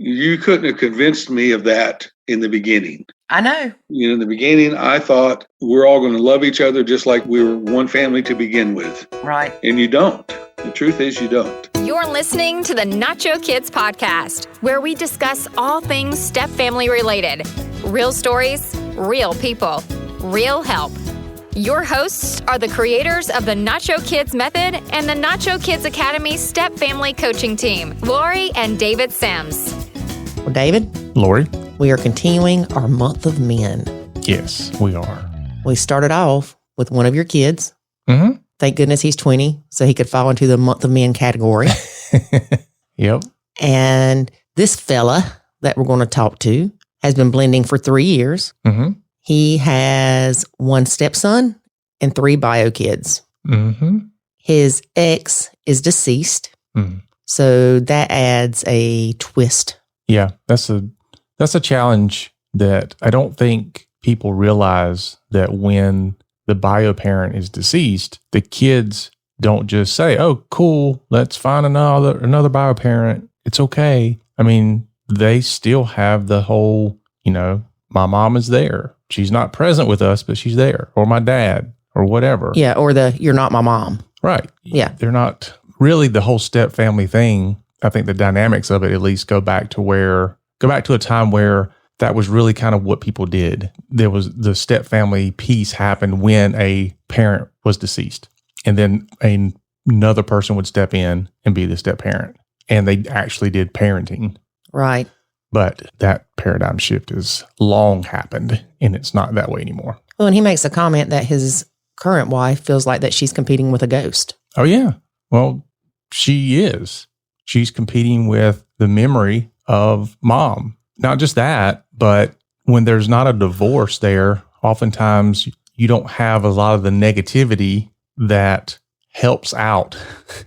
you couldn't have convinced me of that in the beginning. I know. In the beginning, I thought we're all going to love each other just like we were one family to begin with. Right. And you don't. The truth is you don't. You're listening to the Nacho Kids Podcast, where we discuss all things step-family related. Real stories, real people, real help. Your hosts are the creators of the Nacho Kids Method and the Nacho Kids Academy Step Family Coaching Team, Lori and David Sims. Well, David. Lori. We are continuing our month of men. Yes, we are. We started off with one of your kids. Mm-hmm. Thank goodness he's 20, so he could fall into the month of men category. Yep. And this fella that we're going to talk to has been blending for 3 years. Mm-hmm. He has one stepson and 3 bio kids. Mm-hmm. His ex is deceased, so that adds a twist. Yeah, that's a challenge that I don't think people realize, that when the bio parent is deceased, the kids don't just say, "Oh, cool, let's find another bio parent. It's okay." I mean, they still have the whole, my mom is there. She's not present with us, but she's there. Or my dad, or whatever. Yeah, or you're not my mom. Right. Yeah. They're not really the whole step family thing. I think the dynamics of it at least go back to a time where that was really kind of what people did. There was the step family piece happened when a parent was deceased. And then another person would step in and be the step parent. And they actually did parenting. Right. But that paradigm shift has long happened, and it's not that way anymore. Well, and he makes a comment that his current wife feels like that she's competing with a ghost. Oh, yeah. Well, she is. She's competing with the memory of mom. Not just that, but when there's not a divorce there, oftentimes you don't have a lot of the negativity that helps out,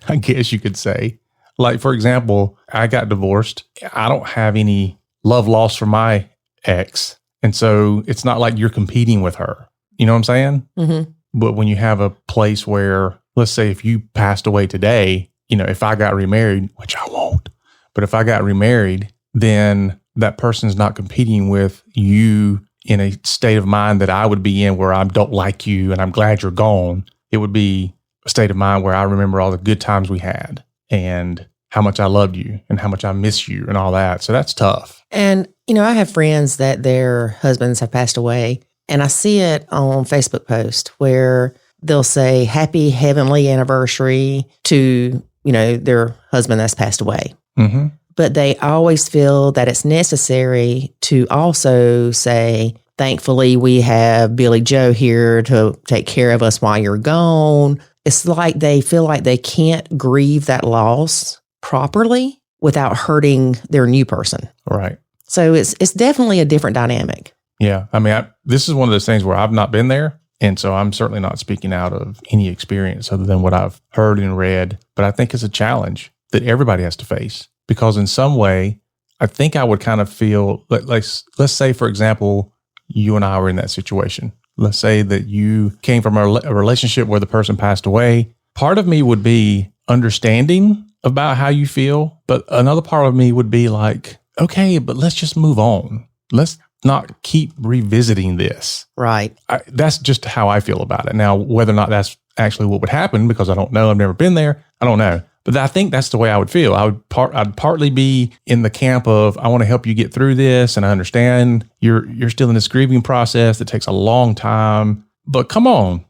I guess you could say. Like, for example, I got divorced. I don't have any love lost for my ex. And so it's not like you're competing with her. You know what I'm saying? Mm-hmm. But when you have a place where, let's say if you passed away today, if I got remarried, which I won't, but if I got remarried, then that person's not competing with you in a state of mind that I would be in where I don't like you and I'm glad you're gone. It would be a state of mind where I remember all the good times we had and how much I loved you and how much I miss you and all that. So that's tough. And, I have friends that their husbands have passed away, and I see it on Facebook posts where they'll say happy heavenly anniversary to, their husband that's passed away. Mm-hmm. But they always feel that it's necessary to also say, thankfully, we have Billy Joe here to take care of us while you're gone. It's like they feel like they can't grieve that loss properly without hurting their new person. Right. So it's definitely a different dynamic. Yeah. I mean, this is one of those things where I've not been there. And so I'm certainly not speaking out of any experience other than what I've heard and read. But I think it's a challenge that everybody has to face. Because in some way, I think I would kind of feel, let's say, for example, you and I were in that situation. Let's say that you came from a relationship where the person passed away. Part of me would be understanding about how you feel, but another part of me would be like, okay, but let's just move on. Let's not keep revisiting this. Right. That's just how I feel about it. Now, whether or not that's actually what would happen, because I don't know, I've never been there, I don't know. But I think that's the way I would feel. I'd partly be in the camp of, I want to help you get through this, and I understand you're still in this grieving process that takes a long time. But come on,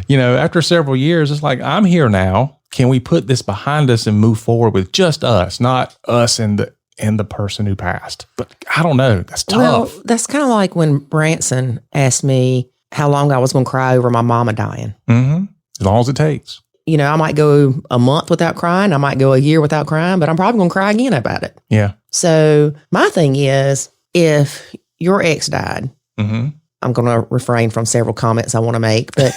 after several years, it's like, I'm here now. Can we put this behind us and move forward with just us, not us and the person who passed? But I don't know. That's tough. Well, that's kind of like when Branson asked me how long I was going to cry over my mama dying. Mm-hmm. As long as it takes. I might go a month without crying. I might go a year without crying, but I'm probably going to cry again about it. Yeah. So my thing is, if your ex died, mm-hmm. I'm going to refrain from several comments I want to make, but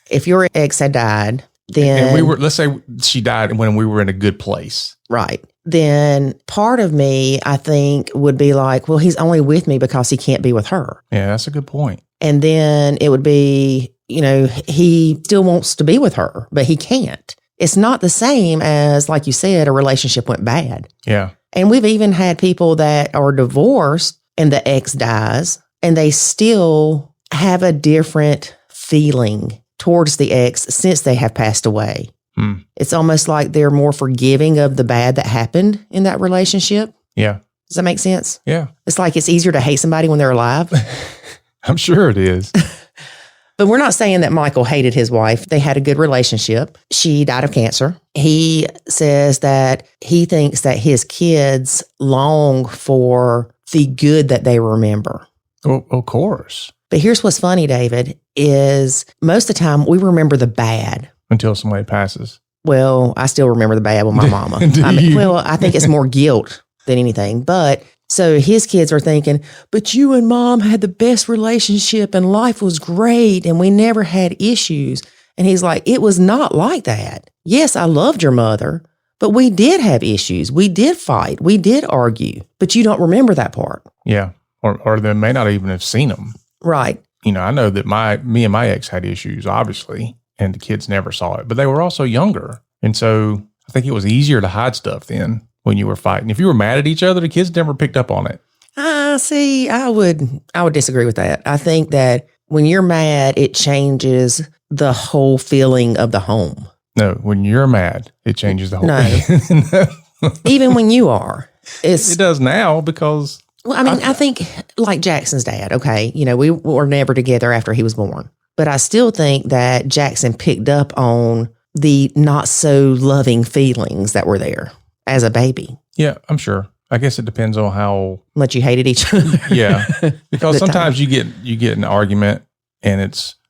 if your ex had died, then... And let's say she died when we were in a good place. Right. Then part of me, I think, would be like, well, he's only with me because he can't be with her. Yeah, that's a good point. And then it would be, he still wants to be with her, but he can't. It's not the same as, like you said, a relationship went bad. Yeah. And we've even had people that are divorced and the ex dies and they still have a different feeling towards the ex since they have passed away. It's almost like they're more forgiving of the bad that happened in that relationship. Yeah. Does that make sense? Yeah. It's like it's easier to hate somebody when they're alive. I'm sure it is. But we're not saying that Michael hated his wife. They had a good relationship. She died of cancer. He says that he thinks that his kids long for the good that they remember. Well, of course. But here's what's funny, David, is most of the time we remember the bad. Until somebody passes. Well, I still remember the bad with my mama. I think it's more guilt than anything. But so his kids are thinking, but you and mom had the best relationship and life was great and we never had issues. And he's like, it was not like that. Yes, I loved your mother, but we did have issues. We did fight. We did argue, but you don't remember that part. Yeah. Or they may not even have seen them. Right. You know, I know that me and my ex had issues, obviously, and the kids never saw it, but they were also younger. And so I think it was easier to hide stuff then when you were fighting. If you were mad at each other, the kids never picked up on it. See, I would disagree with that. I think that when you're mad, it changes the whole feeling of the home. No, when you're mad, it changes the whole thing. Even when you are. It does now because... Well, I mean, I think like Jackson's dad, okay, you know, we were never together after he was born. But I still think that Jackson picked up on the not so loving feelings that were there as a baby. Yeah, I'm sure. I guess it depends on how much you hated each other. Yeah, because sometimes you get an argument and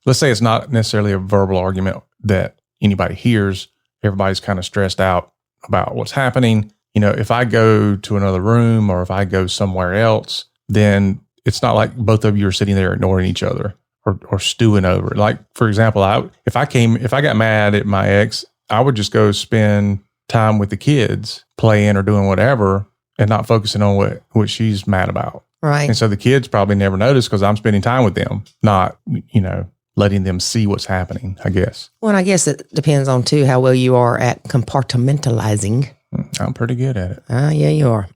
let's say it's not necessarily a verbal argument that anybody hears. Everybody's kind of stressed out about what's happening. You know, if I go to another room or if I go somewhere else, then it's not like both of you are sitting there ignoring each other or stewing over it. Like, for example, if I got mad at my ex, I would just go spend time with the kids playing or doing whatever and not focusing on what she's mad about. Right. And so the kids probably never notice because I'm spending time with them, not, you know, letting them see what's happening, I guess. Well, and I guess it depends on, too, how well you are at compartmentalizing. I'm pretty good at it. Yeah, you are.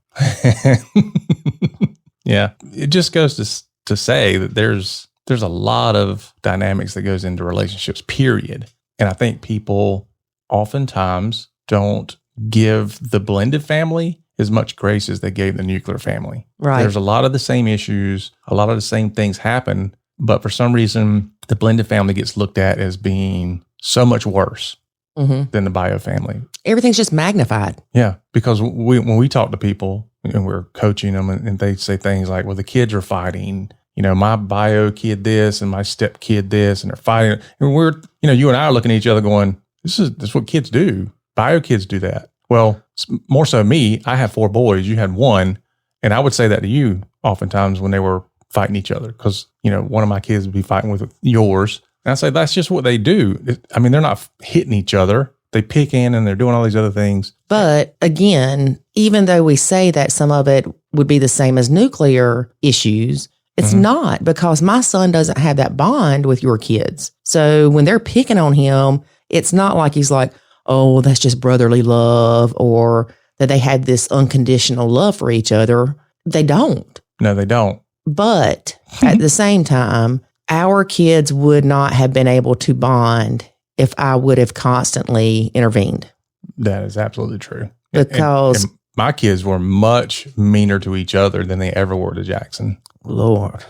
Yeah. It just goes to say that there's a lot of dynamics that goes into relationships, period. And I think people oftentimes don't give the blended family as much grace as they gave the nuclear family. Right. There's a lot of the same issues, a lot of the same things happen, but for some reason, the blended family gets looked at as being so much worse than the bio family. Everything's just magnified. Yeah, because when we talk to people and we're coaching them and they say things like, well, the kids are fighting, you know, my bio kid this and my step kid this, and they're fighting. And we're, you know, you and I are looking at each other going, this is what kids do. Bio kids do that. Well, more so me, I have 4 boys, you had 1. And I would say that to you oftentimes when they were fighting each other because, you know, one of my kids would be fighting with yours. And I say, that's just what they do. I mean, they're not hitting each other. They pick in and they're doing all these other things. But again, even though we say that some of it would be the same as nuclear issues, it's not, because my son doesn't have that bond with your kids. So when they're picking on him, it's not like he's like, oh, that's just brotherly love, or that they had this unconditional love for each other. They don't. No, they don't. But at the same time, our kids would not have been able to bond if I would have constantly intervened. That is absolutely true. Because and my kids were much meaner to each other than they ever were to Jackson. Lord.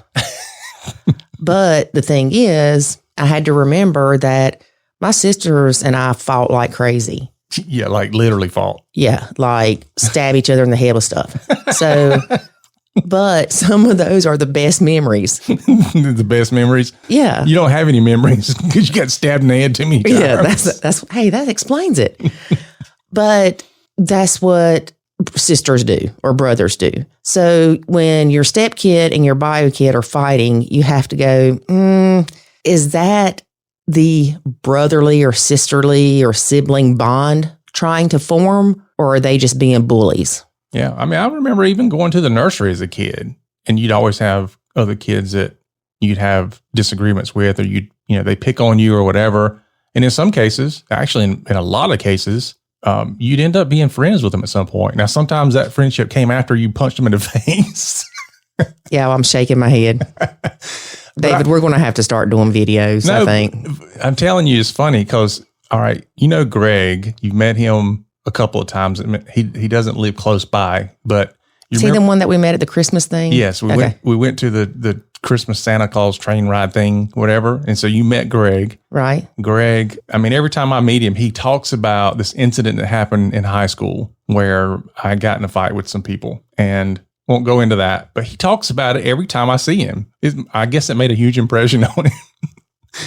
But the thing is, I had to remember that my sisters and I fought like crazy. Yeah, like literally fought. Yeah, like stab each other in the head with stuff. So, but some of those are the best memories. The best memories? Yeah. You don't have any memories because you got stabbed in the head too many times. Yeah, that's hey, that explains it. But that's what sisters do or brothers do. So when your stepkid and your bio kid are fighting, you have to go, is that the brotherly or sisterly or sibling bond trying to form, or are they just being bullies? Yeah. I mean, I remember even going to the nursery as a kid, and you'd always have other kids that you'd have disagreements with, or they pick on you or whatever. And in some cases, actually in a lot of cases, you'd end up being friends with them at some point. Now, sometimes that friendship came after you punched them in the face. Yeah, well, I'm shaking my head. David, we're going to have to start doing videos, I think. I'm telling you, it's funny because, all right, you know Greg, you've met him a couple of times. He doesn't live close by, but Is he the one that we met at the Christmas thing? Yes, we went to the Christmas Santa Claus train ride thing, whatever. And so you met Greg. Right. Greg, I mean, every time I meet him, he talks about this incident that happened in high school where I got in a fight with some people, and won't go into that. But he talks about it every time I see him. I guess it made a huge impression on him.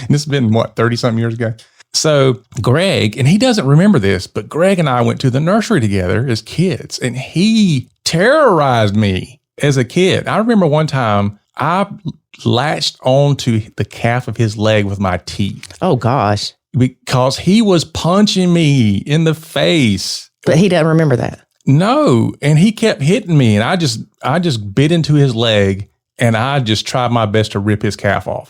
And this has been, 30-something years ago? So Greg, and he doesn't remember this, but Greg and I went to the nursery together as kids, and he terrorized me as a kid. I remember one time I latched onto the calf of his leg with my teeth. Oh, gosh. Because he was punching me in the face. But he doesn't remember that. No. And he kept hitting me, and I just bit into his leg, and I just tried my best to rip his calf off.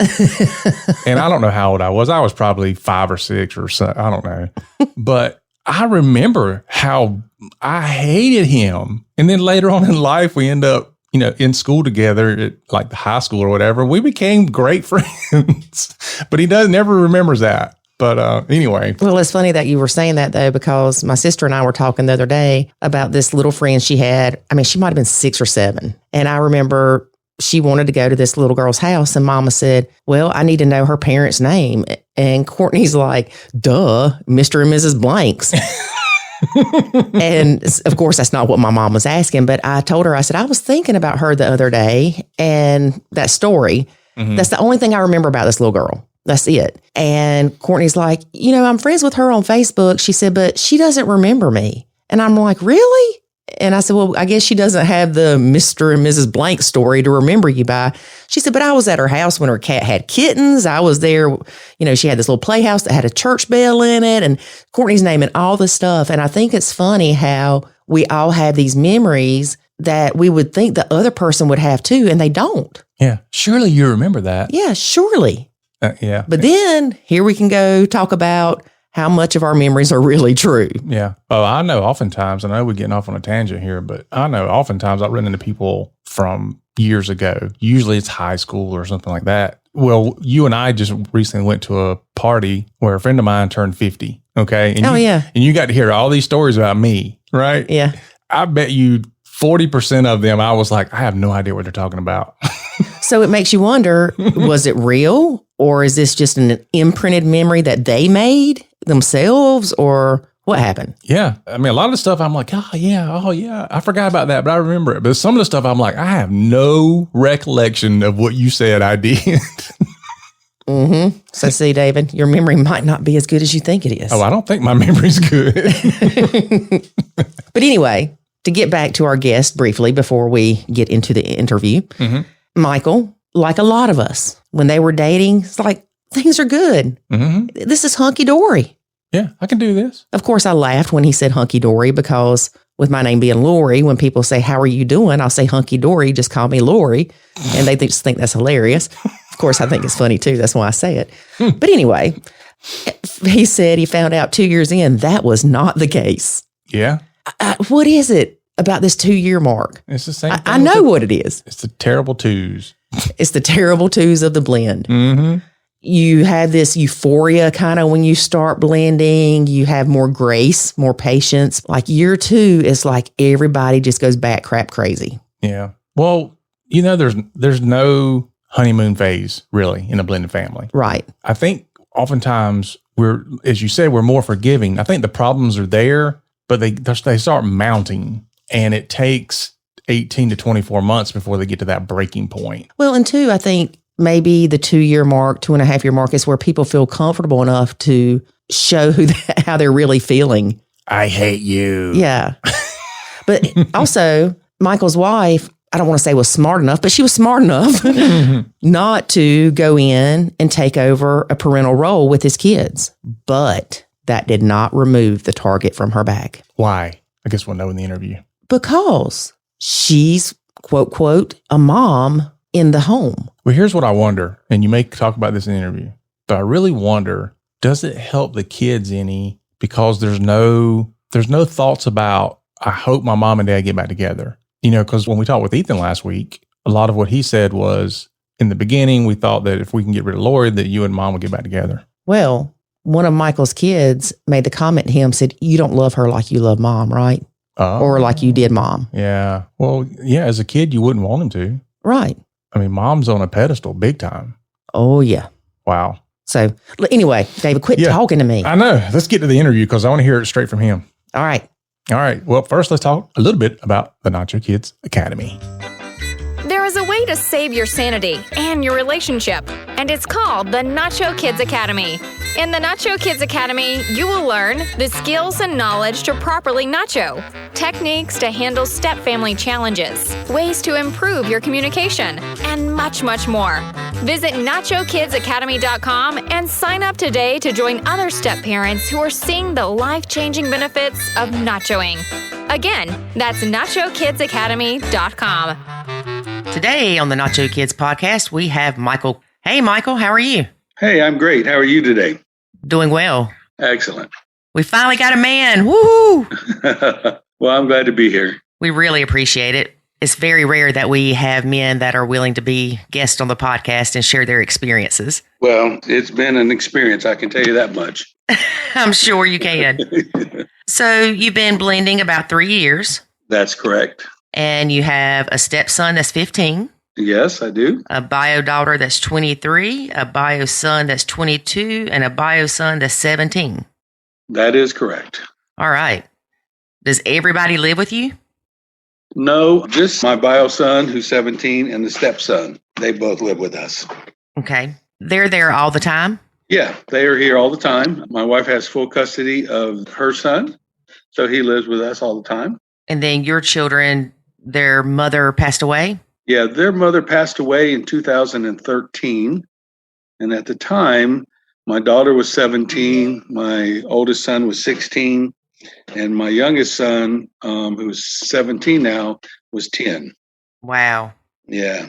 And I don't know how old I was. I was probably 5 or 6 or so. I don't know. But I remember how I hated him. And then later on in life, we end up, in school together at like the high school or whatever. We became great friends. But he never remembers that. But anyway. Well, it's funny that you were saying that, though, because my sister and I were talking the other day about this little friend she had. I mean, she might have been 6 or 7. And I remember she wanted to go to this little girl's house, and Mama said, well, I need to know her parents' name. And Courtney's like, duh, Mr. and Mrs. Blanks. And of course, that's not what my mom was asking. But I told her, I said, I was thinking about her the other day and that story. Mm-hmm. That's the only thing I remember about this little girl. That's it. And Courtney's like, I'm friends with her on Facebook. She said, but she doesn't remember me. And I'm like, really? And I said, well, I guess she doesn't have the Mr. and Mrs. Blank story to remember you by. She said, but I was at her house when her cat had kittens. I was there. She had this little playhouse that had a church bell in it. And Courtney's naming all this stuff. And I think it's funny how we all have these memories that we would think the other person would have too, and they don't. Yeah. Surely you remember that. Yeah, surely. Yeah. But then here we can go talk about how much of our memories are really true. Yeah. Oh, I know oftentimes, I know we're getting off on a tangent here, but I know oftentimes I run into people from years ago. Usually it's high school or something like that. Well, you and I just recently went to a party where a friend of mine turned 50. Okay. And yeah. And you got to hear all these stories about me, right? Yeah. I bet you 40% of them, I was like, I have no idea what they're talking about. So it makes you wonder, was it real? Or is this just an imprinted memory that they made themselves, or what happened? Yeah. I mean, a lot of the stuff I'm like, oh yeah. I forgot about that, but I remember it. But some of the stuff I'm like, I have no recollection of what you said I did. Mm-hmm. So see, David, your memory might not be as good as you think it is. Oh, I don't think my memory's good. But anyway, to get back to our guest briefly before we get into the interview, mm-hmm. Michael, like a lot of us, when they were dating, it's like, things are good. Mm-hmm. This is hunky-dory. Yeah, I can do this. Of course, I laughed when he said hunky-dory because with my name being Lori, when people say, how are you doing? I'll say hunky-dory, just call me Lori. And they just think that's hilarious. Of course, I think it's funny too. That's why I say it. But anyway, he said he found out 2 years in that was not the case. Yeah. What is it about this 2-year mark? It's the same thing. I know what it is. It's the terrible twos. It's the terrible twos of the blend. Mm-hmm. You have this euphoria kind of when you start blending. You have more grace, more patience. Like year 2, it's like everybody just goes bat crap crazy. Yeah. Well, there's no honeymoon phase really in a blended family. Right. I think oftentimes as you said, we're more forgiving. I think the problems are there, but they start mounting, and it takes 18 to 24 months before they get to that breaking point. Well, and 2, I think maybe the 2-year mark, 2.5-year mark is where people feel comfortable enough to show how they're really feeling. I hate you. Yeah. But also, Michael's wife, I don't want to say was smart enough, but she was smart enough not to go in and take over a parental role with his kids. But that did not remove the target from her back. Why? I guess we'll know in the interview. Because she's, quote, quote, a mom in the home. Well, here's what I wonder, and you may talk about this in the interview, but I really wonder, does it help the kids any because there's no there's no thoughts about, I hope my mom and dad get back together. Because when we talked with Ethan last week, a lot of what he said was, in the beginning, we thought that if we can get rid of Lori, that you and mom would get back together. Well, one of Michael's kids made the comment to him, said, you don't love her like you love mom, right? Or like you did mom. Yeah. Well, yeah, as a kid, you wouldn't want him to. Right. I mean, mom's on a pedestal big time. Oh, yeah. Wow. So anyway, David, quit talking to me. I know. Let's get to the interview because I want to hear it straight from him. All right. All right. Well, first, let's talk a little bit about the Nacho Kids Academy. There is a way to save your sanity and your relationship, and it's called the Nacho Kids Academy. In the Nacho Kids Academy, you will learn the skills and knowledge to properly nacho, techniques to handle step-family challenges, ways to improve your communication, and much, much more. Visit NachoKidsAcademy.com and sign up today to join other step-parents who are seeing the life-changing benefits of nachoing. Again, that's NachoKidsAcademy.com. Today on the Nacho Kids Podcast, we have Michael. Hey, Michael, how are you? Hey, I'm great. How are you today? Doing well. Excellent. We finally got a man. Woohoo! Well, I'm glad to be here. We really appreciate it. It's very rare that we have men that are willing to be guests on the podcast and share their experiences. Well, it's been an experience, I can tell you that much. I'm sure you can. So you've been blending about 3 years. That's correct. And you have a stepson that's 15. Yes, I do. A bio daughter that's 23, a bio son that's 22, and a bio son that's 17. That is correct. All right. Does everybody live with you? No, just my bio son, who's 17, and the stepson. They both live with us. Okay. They're there all the time? Yeah, they are here all the time. My wife has full custody of her son, so he lives with us all the time. And then your children, their mother passed away? Yeah, their mother passed away in 2013. And at the time, my daughter was 17, my oldest son was 16, and my youngest son, who's 17 now, was 10. Wow. Yeah,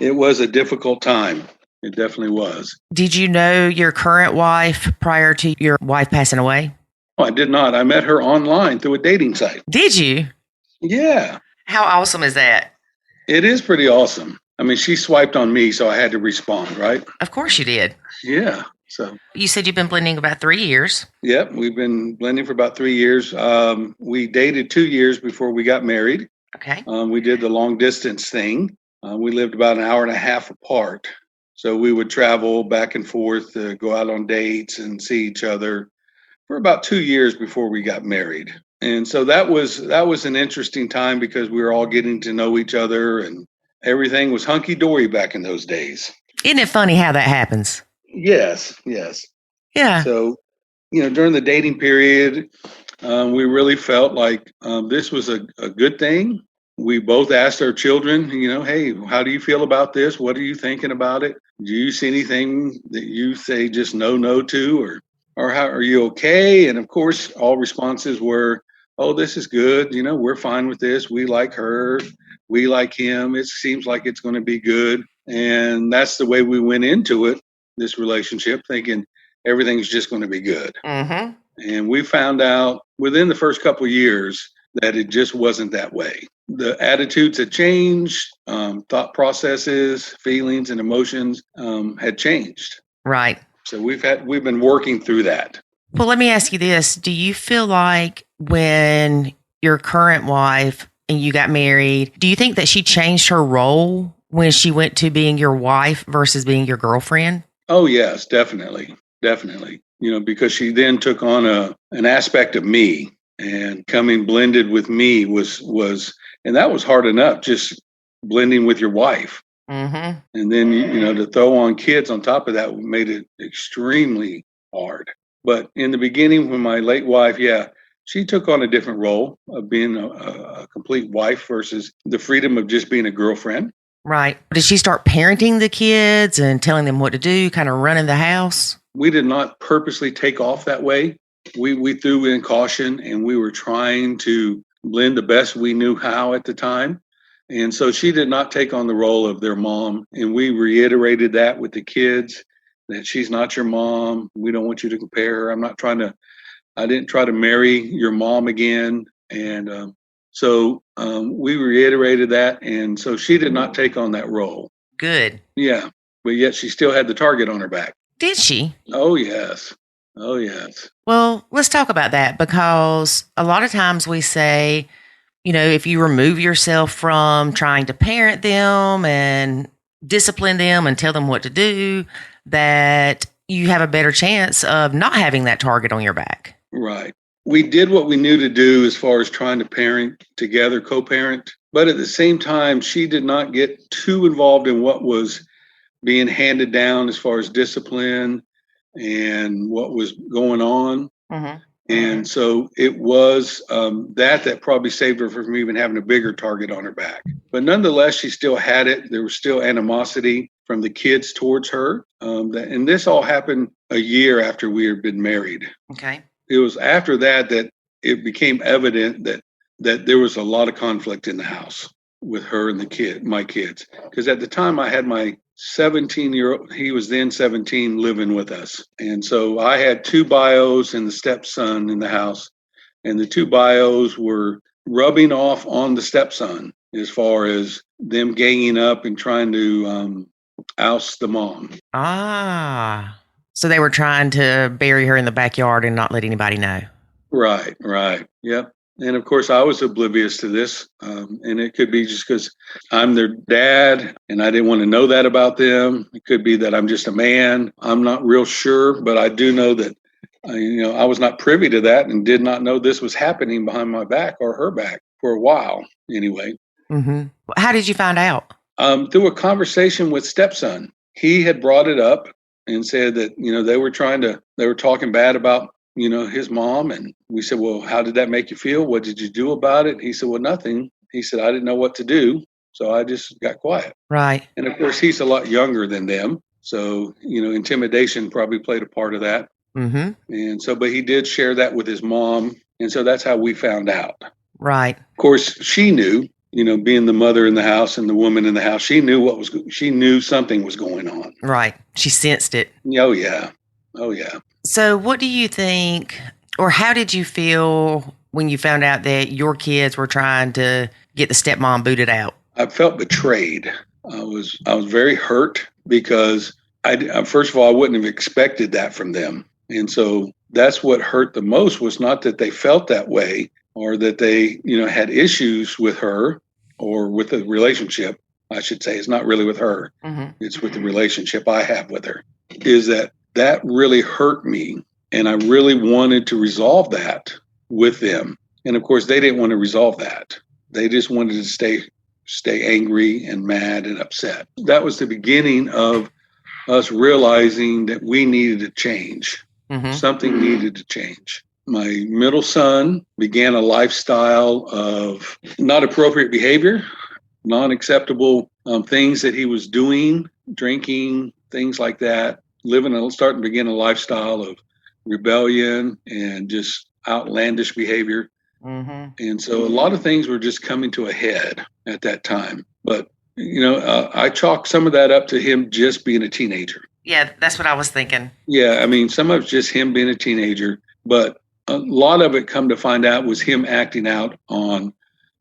it was a difficult time. It definitely was. Did you know your current wife prior to your wife passing away? Oh, I did not. I met her online through a dating site. Did you? Yeah. How awesome is that? It is pretty awesome. I mean, she swiped on me, so I had to respond, right? Of course you did. Yeah. So you said you've been blending about 3 years. Yep. We've been blending for about 3 years. We dated 2 years before we got married. Okay. We did the long distance thing. We lived about an hour and a half apart. So we would travel back and forth, go out on dates and see each other for about 2 years before we got married. And so that was an interesting time because we were all getting to know each other and everything was hunky-dory back in those days. Isn't it funny how that happens? Yes. Yeah. So, during the dating period, we really felt like this was a good thing. We both asked our children, hey, how do you feel about this? What are you thinking about it? Do you see anything that you say just no to, or how are you okay? And of course, all responses were, oh, this is good. We're fine with this. We like her. We like him. It seems like it's going to be good. And that's the way we went into it, this relationship, thinking everything's just going to be good. Mm-hmm. And we found out within the first couple of years that it just wasn't that way. The attitudes had changed, thought processes, feelings, and emotions had changed. Right. So we've been working through that. Well, let me ask you this. Do you feel like when your current wife and you got married, do you think that she changed her role when she went to being your wife versus being your girlfriend? Oh, yes, definitely. Because she then took on an aspect of me, and coming blended with me was, and that was hard enough, just blending with your wife. Mm-hmm. And then, to throw on kids on top of that made it extremely hard. But in the beginning, when my late wife, she took on a different role of being a complete wife versus the freedom of just being a girlfriend. Right. Did she start parenting the kids and telling them what to do, kind of running the house? We did not purposely take off that way. We threw in caution, and we were trying to blend the best we knew how at the time. And so she did not take on the role of their mom. And we reiterated that with the kids, that she's not your mom. We don't want you to compare her. I'm not trying to I didn't try to marry your mom again. And so we reiterated that. And so she did not take on that role. Good. Yeah. But yet she still had the target on her back. Did she? Oh, yes. Oh, yes. Well, let's talk about that, because a lot of times we say, if you remove yourself from trying to parent them and discipline them and tell them what to do, that you have a better chance of not having that target on your back. Right. We did what we knew to do as far as trying to parent together, co-parent. But at the same time, she did not get too involved in what was being handed down as far as discipline and what was going on. Mm-hmm. And so it was that probably saved her from even having a bigger target on her back. But nonetheless, she still had it. There was still animosity from the kids towards her. And this all happened a year after we had been married. Okay. It was after that it became evident that there was a lot of conflict in the house with her and my kids. Because at the time I had my 17-year-old, he was then 17, living with us. And so I had 2 bios and the stepson in the house. And the 2 bios were rubbing off on the stepson as far as them ganging up and trying to oust the mom. Ah, so they were trying to bury her in the backyard and not let anybody know. Right. Yep. And of course, I was oblivious to this. And it could be just because I'm their dad and I didn't want to know that about them. It could be that I'm just a man. I'm not real sure, but I do know that, I was not privy to that and did not know this was happening behind my back or her back for a while anyway. Mm-hmm. How did you find out? Through a conversation with stepson. He had brought it up and said that, they were talking bad about his mom. And we said, well, how did that make you feel? What did you do about it? He said, well, nothing. He said, I didn't know what to do. So I just got quiet. Right. And of course, he's a lot younger than them. So, intimidation probably played a part of that. Mm-hmm. And so, but he did share that with his mom. And so that's how we found out. Right. Of course, she knew, being the mother in the house and the woman in the house, she knew something was going on. Right. She sensed it. Oh, yeah. So what do you think, or how did you feel when you found out that your kids were trying to get the stepmom booted out? I felt betrayed. I was very hurt because first of all, I wouldn't have expected that from them. And so that's what hurt the most, was not that they felt that way or that they, had issues with her or with the relationship. I should say it's not really with her. Mm-hmm. It's with the relationship I have with her. Is that really hurt me. And I really wanted to resolve that with them. And of course, they didn't want to resolve that. They just wanted to stay angry and mad and upset. That was the beginning of us realizing that we needed to change. Mm-hmm. Something needed to change. My middle son began a lifestyle of not appropriate behavior, non-acceptable things that he was doing, drinking, things like that. Starting to begin a lifestyle of rebellion and just outlandish behavior. Mm-hmm. And so a lot of things were just coming to a head at that time. But, I chalk some of that up to him just being a teenager. Yeah, that's what I was thinking. Yeah, I mean, some of it's just him being a teenager. But a lot of it, come to find out, was him acting out on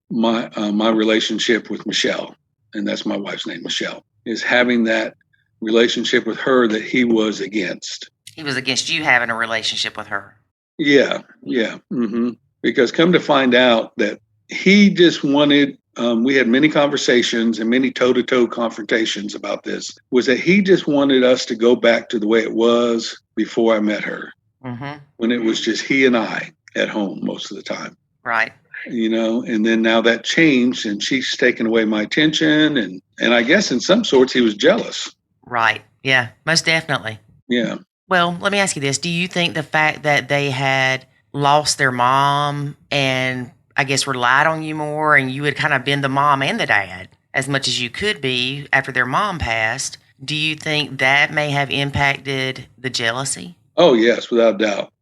my relationship with Michelle. And that's my wife's name, Michelle, is having that relationship with her that he was against. He was against you having a relationship with her. Yeah. Mm-hmm. Because come to find out that he just wanted, we had many conversations and many toe-to-toe confrontations about this, was that he just wanted us to go back to the way it was before I met her, mm-hmm. when it was just he and I at home most of the time. Right. And then now that changed and she's taken away my attention. And I guess in some sorts he was jealous. Right. Yeah, most definitely. Yeah. Well, let me ask you this. Do you think the fact that they had lost their mom and I guess relied on you more, and you had kind of been the mom and the dad as much as you could be after their mom passed, do you think that may have impacted the jealousy? Oh, yes, without doubt.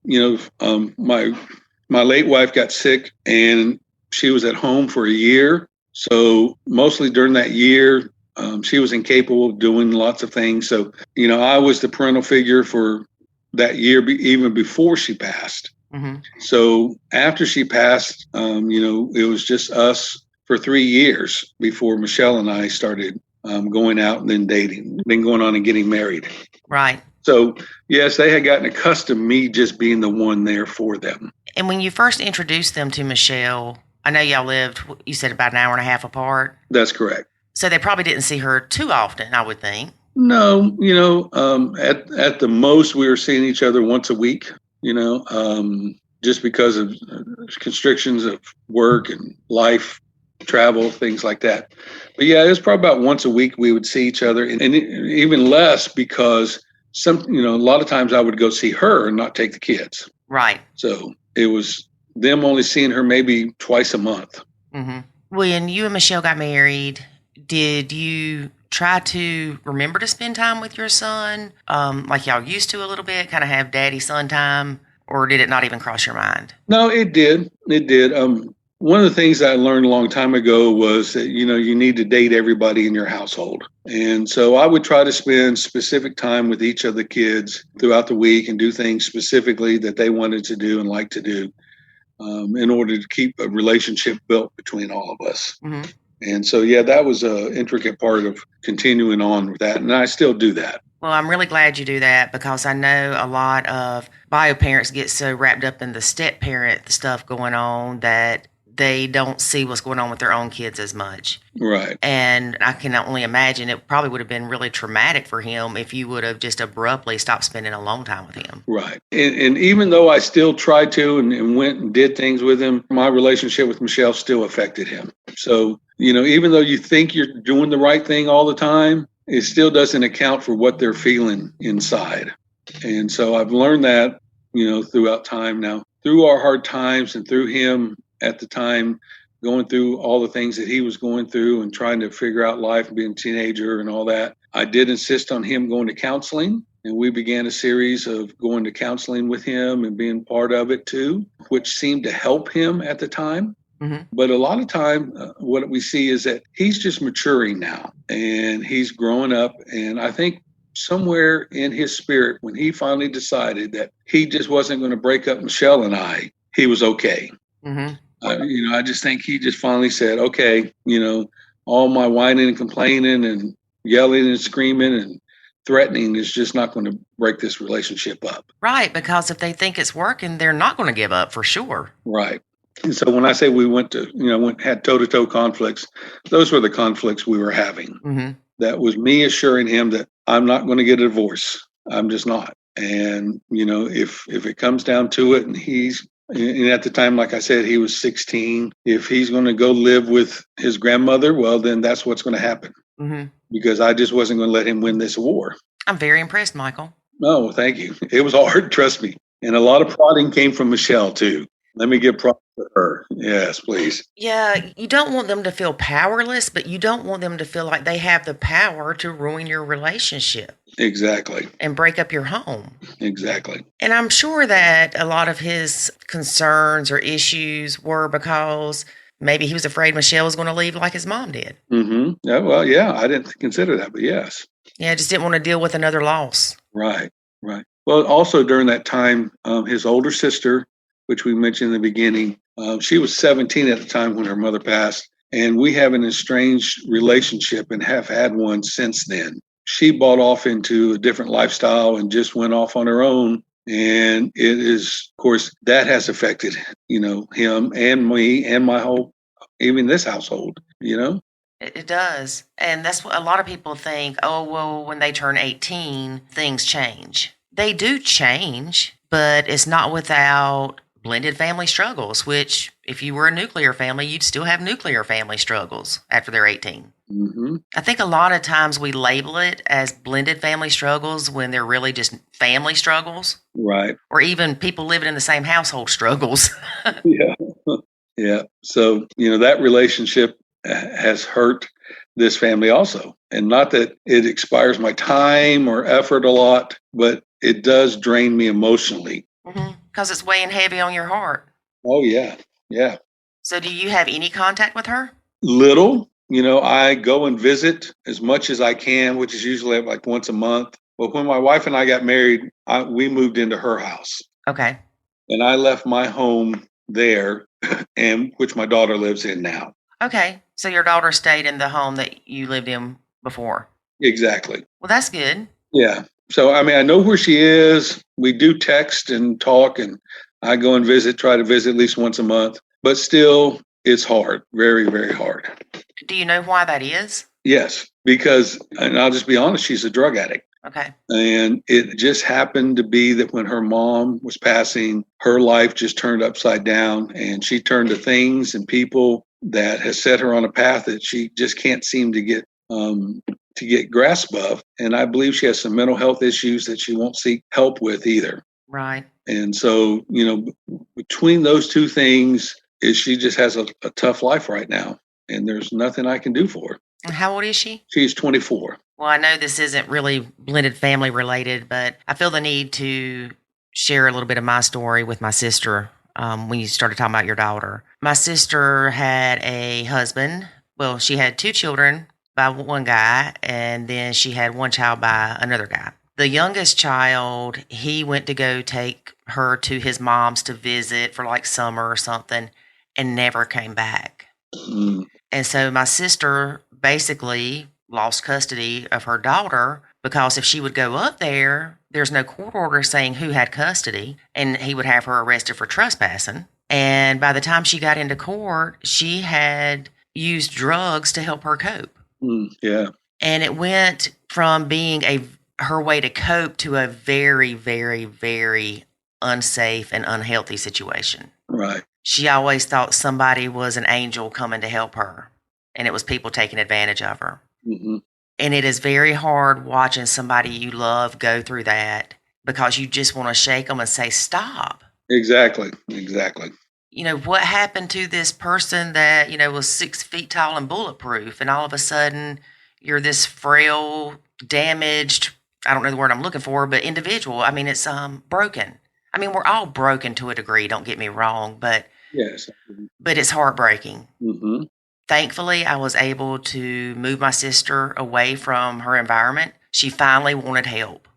My late wife got sick and she was at home for a year. So mostly during that year, she was incapable of doing lots of things. So, I was the parental figure for that year, even before she passed. So after she passed, it was just us for 3 years before Michelle and I started going out and then dating, then going on and getting married. Right. So, yes, they had gotten accustomed to me just being the one there for them. And when you first introduced them to Michelle, I know y'all lived, you said, about an hour and a half apart. That's correct. So they probably didn't see her too often, I would think. No, at the most, we were seeing each other once a week, just because of constrictions of work and life, travel, things like that. But yeah, it was probably about once a week we would see each other, and even less because a lot of times I would go see her and not take the kids. Right. So it was them only seeing her maybe twice a month. Mm-hmm. When you and Michelle got married, did you try to remember to spend time with your son, like y'all used to a little bit, kind of have daddy-son time, or did it not even cross your mind? No, it did. It did. One of the things that I learned a long time ago was that, you need to date everybody in your household. And so I would try to spend specific time with each of the kids throughout the week and do things specifically that they wanted to do and like to do in order to keep a relationship built between all of us. Mm-hmm. And so, yeah, that was an intricate part of continuing on with that. And I still do that. Well, I'm really glad you do that because I know a lot of bio parents get so wrapped up in the step parent stuff going on that they don't see what's going on with their own kids as much. Right. And I can only imagine it probably would have been really traumatic for him if you would have just abruptly stopped spending alone time with him. Right. And even though I still tried to and went and did things with him, my relationship with Michelle still affected him. So, even though you think you're doing the right thing all the time, it still doesn't account for what they're feeling inside. And so I've learned that, throughout time now, through our hard times and through him at the time, going through all the things that he was going through and trying to figure out life and being a teenager and all that. I did insist on him going to counseling, and we began a series of going to counseling with him and being part of it too, which seemed to help him at the time. Mm-hmm. But a lot of time, what we see is that he's just maturing now and he's growing up. And I think somewhere in his spirit, when he finally decided that he just wasn't going to break up Michelle and I, he was okay. Mm-hmm. I just think he just finally said, okay, all my whining and complaining and yelling and screaming and threatening is just not going to break this relationship up. Right, because if they think it's working, they're not going to give up for sure. Right. And so when I say we went to, had toe-to-toe conflicts, those were the conflicts we were having. Mm-hmm. That was me assuring him that I'm not going to get a divorce. I'm just not. And, if it comes down to it and and at the time, like I said, he was 16. If he's going to go live with his grandmother, well, then that's what's going to happen. Mm-hmm. Because I just wasn't going to let him win this war. I'm very impressed, Michael. Oh, thank you. It was hard, trust me. And a lot of prodding came from Michelle, too. Let me give props to her. Yes, please. Yeah, you don't want them to feel powerless, but you don't want them to feel like they have the power to ruin your relationship. Exactly. And break up your home. Exactly. And I'm sure that a lot of his concerns or issues were because maybe he was afraid Michelle was going to leave like his mom did. Mm-hmm. Yeah, well, yeah, I didn't consider that, but yes. Yeah, just didn't want to deal with another loss. Right. Well, also during that time, his older sister, which we mentioned in the beginning, she was 17 at the time when her mother passed. And we have an estranged relationship and have had one since then. She bought off into a different lifestyle and just went off on her own. And it is, of course, that has affected, him and me and my whole, even this household, It does. And that's what a lot of people think, oh, well, when they turn 18, things change. They do change, but it's not without blended family struggles, which if you were a nuclear family, you'd still have nuclear family struggles after they're 18. Mm-hmm. I think a lot of times we label it as blended family struggles when they're really just family struggles. Right. Or even people living in the same household struggles. Yeah. Yeah. So, that relationship has hurt this family also. And not that it expires my time or effort a lot, but it does drain me emotionally. Mm-hmm. Because it's weighing heavy on your heart. Oh, yeah. Yeah. So do you have any contact with her? Little. I go and visit as much as I can, which is usually like once a month. But when my wife and I got married, we moved into her house. Okay. And I left my home there, and which my daughter lives in now. Okay. So your daughter stayed in the home that you lived in before. Exactly. Well, that's good. Yeah. So, I mean, I know where she is. We do text and talk, and I go and try to visit at least once a month. But still, it's hard. Very, very hard. Do you know why that is? Yes, because, and I'll just be honest, she's a drug addict. Okay. And it just happened to be that when her mom was passing, her life just turned upside down, and she turned to things and people that has set her on a path that she just can't seem to get grasp of. And I believe she has some mental health issues that she won't seek help with either. Right. And so, between those two things, she just has a tough life right now, and there's nothing I can do for her. And how old is she? She's 24. Well, I know this isn't really blended family related, but I feel the need to share a little bit of my story with my sister when you started talking about your daughter. My sister had a husband. Well, she had 2 children by one guy, and then she had 1 child by another guy. The youngest child, he went to go take her to his mom's to visit for like summer or something and never came back. Mm. And so my sister basically lost custody of her daughter because if she would go up there, there's no court order saying who had custody, and he would have her arrested for trespassing. And by the time she got into court, she had used drugs to help her cope. Yeah. And it went from being her way to cope to a very, very, very unsafe and unhealthy situation. Right. She always thought somebody was an angel coming to help her, and it was people taking advantage of her. Mm-hmm. And it is very hard watching somebody you love go through that because you just want to shake them and say, stop. Exactly. What happened to this person that, was 6 feet tall and bulletproof, and all of a sudden you're this frail, damaged, I don't know the word I'm looking for, but individual. I mean, it's broken. I mean, we're all broken to a degree, don't get me wrong, but yes, but it's heartbreaking. Mm-hmm. Thankfully, I was able to move my sister away from her environment. She finally wanted help.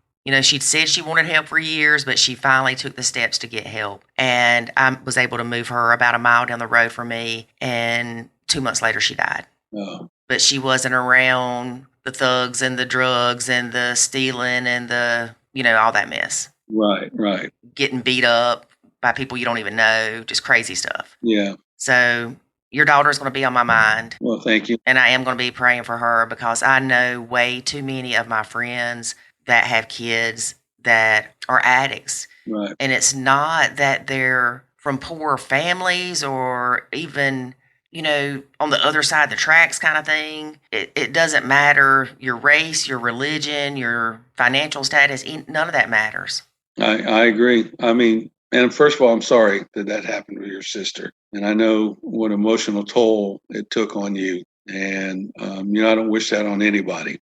She'd said she wanted help for years, but she finally took the steps to get help. And I was able to move her about a mile down the road from me, and 2 months later, she died. Oh. But she wasn't around the thugs and the drugs and the stealing and the, all that mess. Right. Getting beat up by people you don't even know, just crazy stuff. Yeah. So your daughter's going to be on my mind. Well, thank you. And I am going to be praying for her because I know way too many of my friends that have kids that are addicts. Right. And it's not that they're from poor families or even, on the other side of the tracks kind of thing. It doesn't matter your race, your religion, your financial status. None of that matters. I agree. I mean, and first of all, I'm sorry that happened with your sister. And I know what emotional toll it took on you. And, I don't wish that on anybody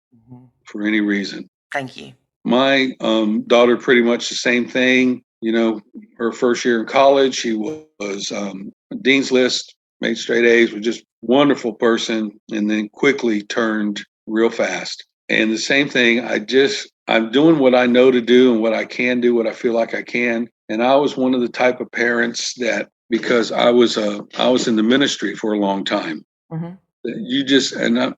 for any reason. Thank you. My daughter, pretty much the same thing. Her first year in college, she was Dean's List, made straight A's, was just wonderful person, and then quickly turned real fast. And the same thing, I'm doing what I know to do and what I can do, what I feel like I can. And I was one of the type of parents that, because I was in the ministry for a long time, and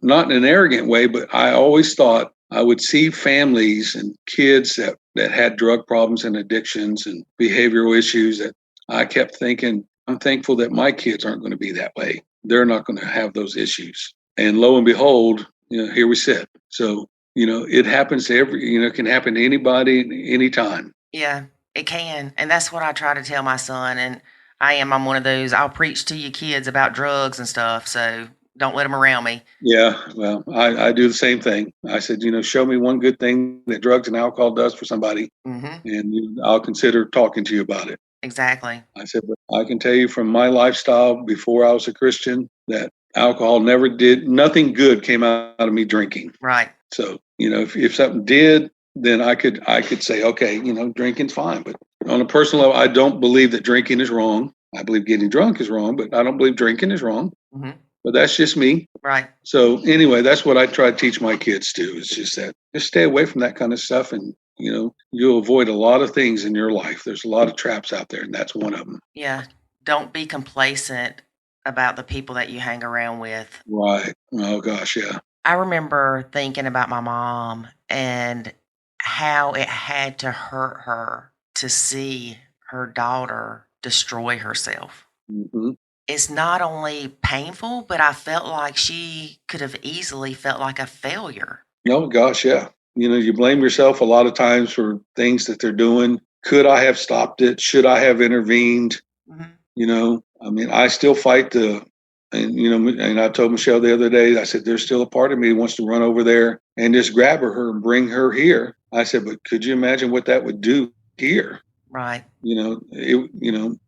not in an arrogant way, but I always thought I would see families and kids that had drug problems and addictions and behavioral issues that I kept thinking, I'm thankful that my kids aren't going to be that way. They're not going to have those issues. And lo and behold, here we sit. So, it happens to it can happen to anybody, anytime. Yeah, it can. And that's what I try to tell my son. And I'm one of those, I'll preach to your kids about drugs and stuff. So don't let them around me. Yeah, well, I do the same thing. I said, show me one good thing that drugs and alcohol does for somebody, and I'll consider talking to you about it. Exactly. I said, but I can tell you from my lifestyle before I was a Christian that alcohol nothing good came out of me drinking. Right. So, if something did, then I could say, okay, drinking's fine. But on a personal level, I don't believe that drinking is wrong. I believe getting drunk is wrong, but I don't believe drinking is wrong. Mm-hmm. But that's just me. Right. So anyway, that's what I try to teach my kids too. Is just stay away from that kind of stuff and you'll avoid a lot of things in your life. There's a lot of traps out there, and that's one of them. Yeah. Don't be complacent about the people that you hang around with. Right. Oh, gosh, yeah. I remember thinking about my mom and how it had to hurt her to see her daughter destroy herself. Mm-hmm. It's not only painful, but I felt like she could have easily felt like a failure. Oh, gosh, yeah. You blame yourself a lot of times for things that they're doing. Could I have stopped it? Should I have intervened? Mm-hmm. I still fight and I told Michelle the other day, I said, there's still a part of me that wants to run over there and just grab her and bring her here. I said, but could you imagine what that would do here? Right.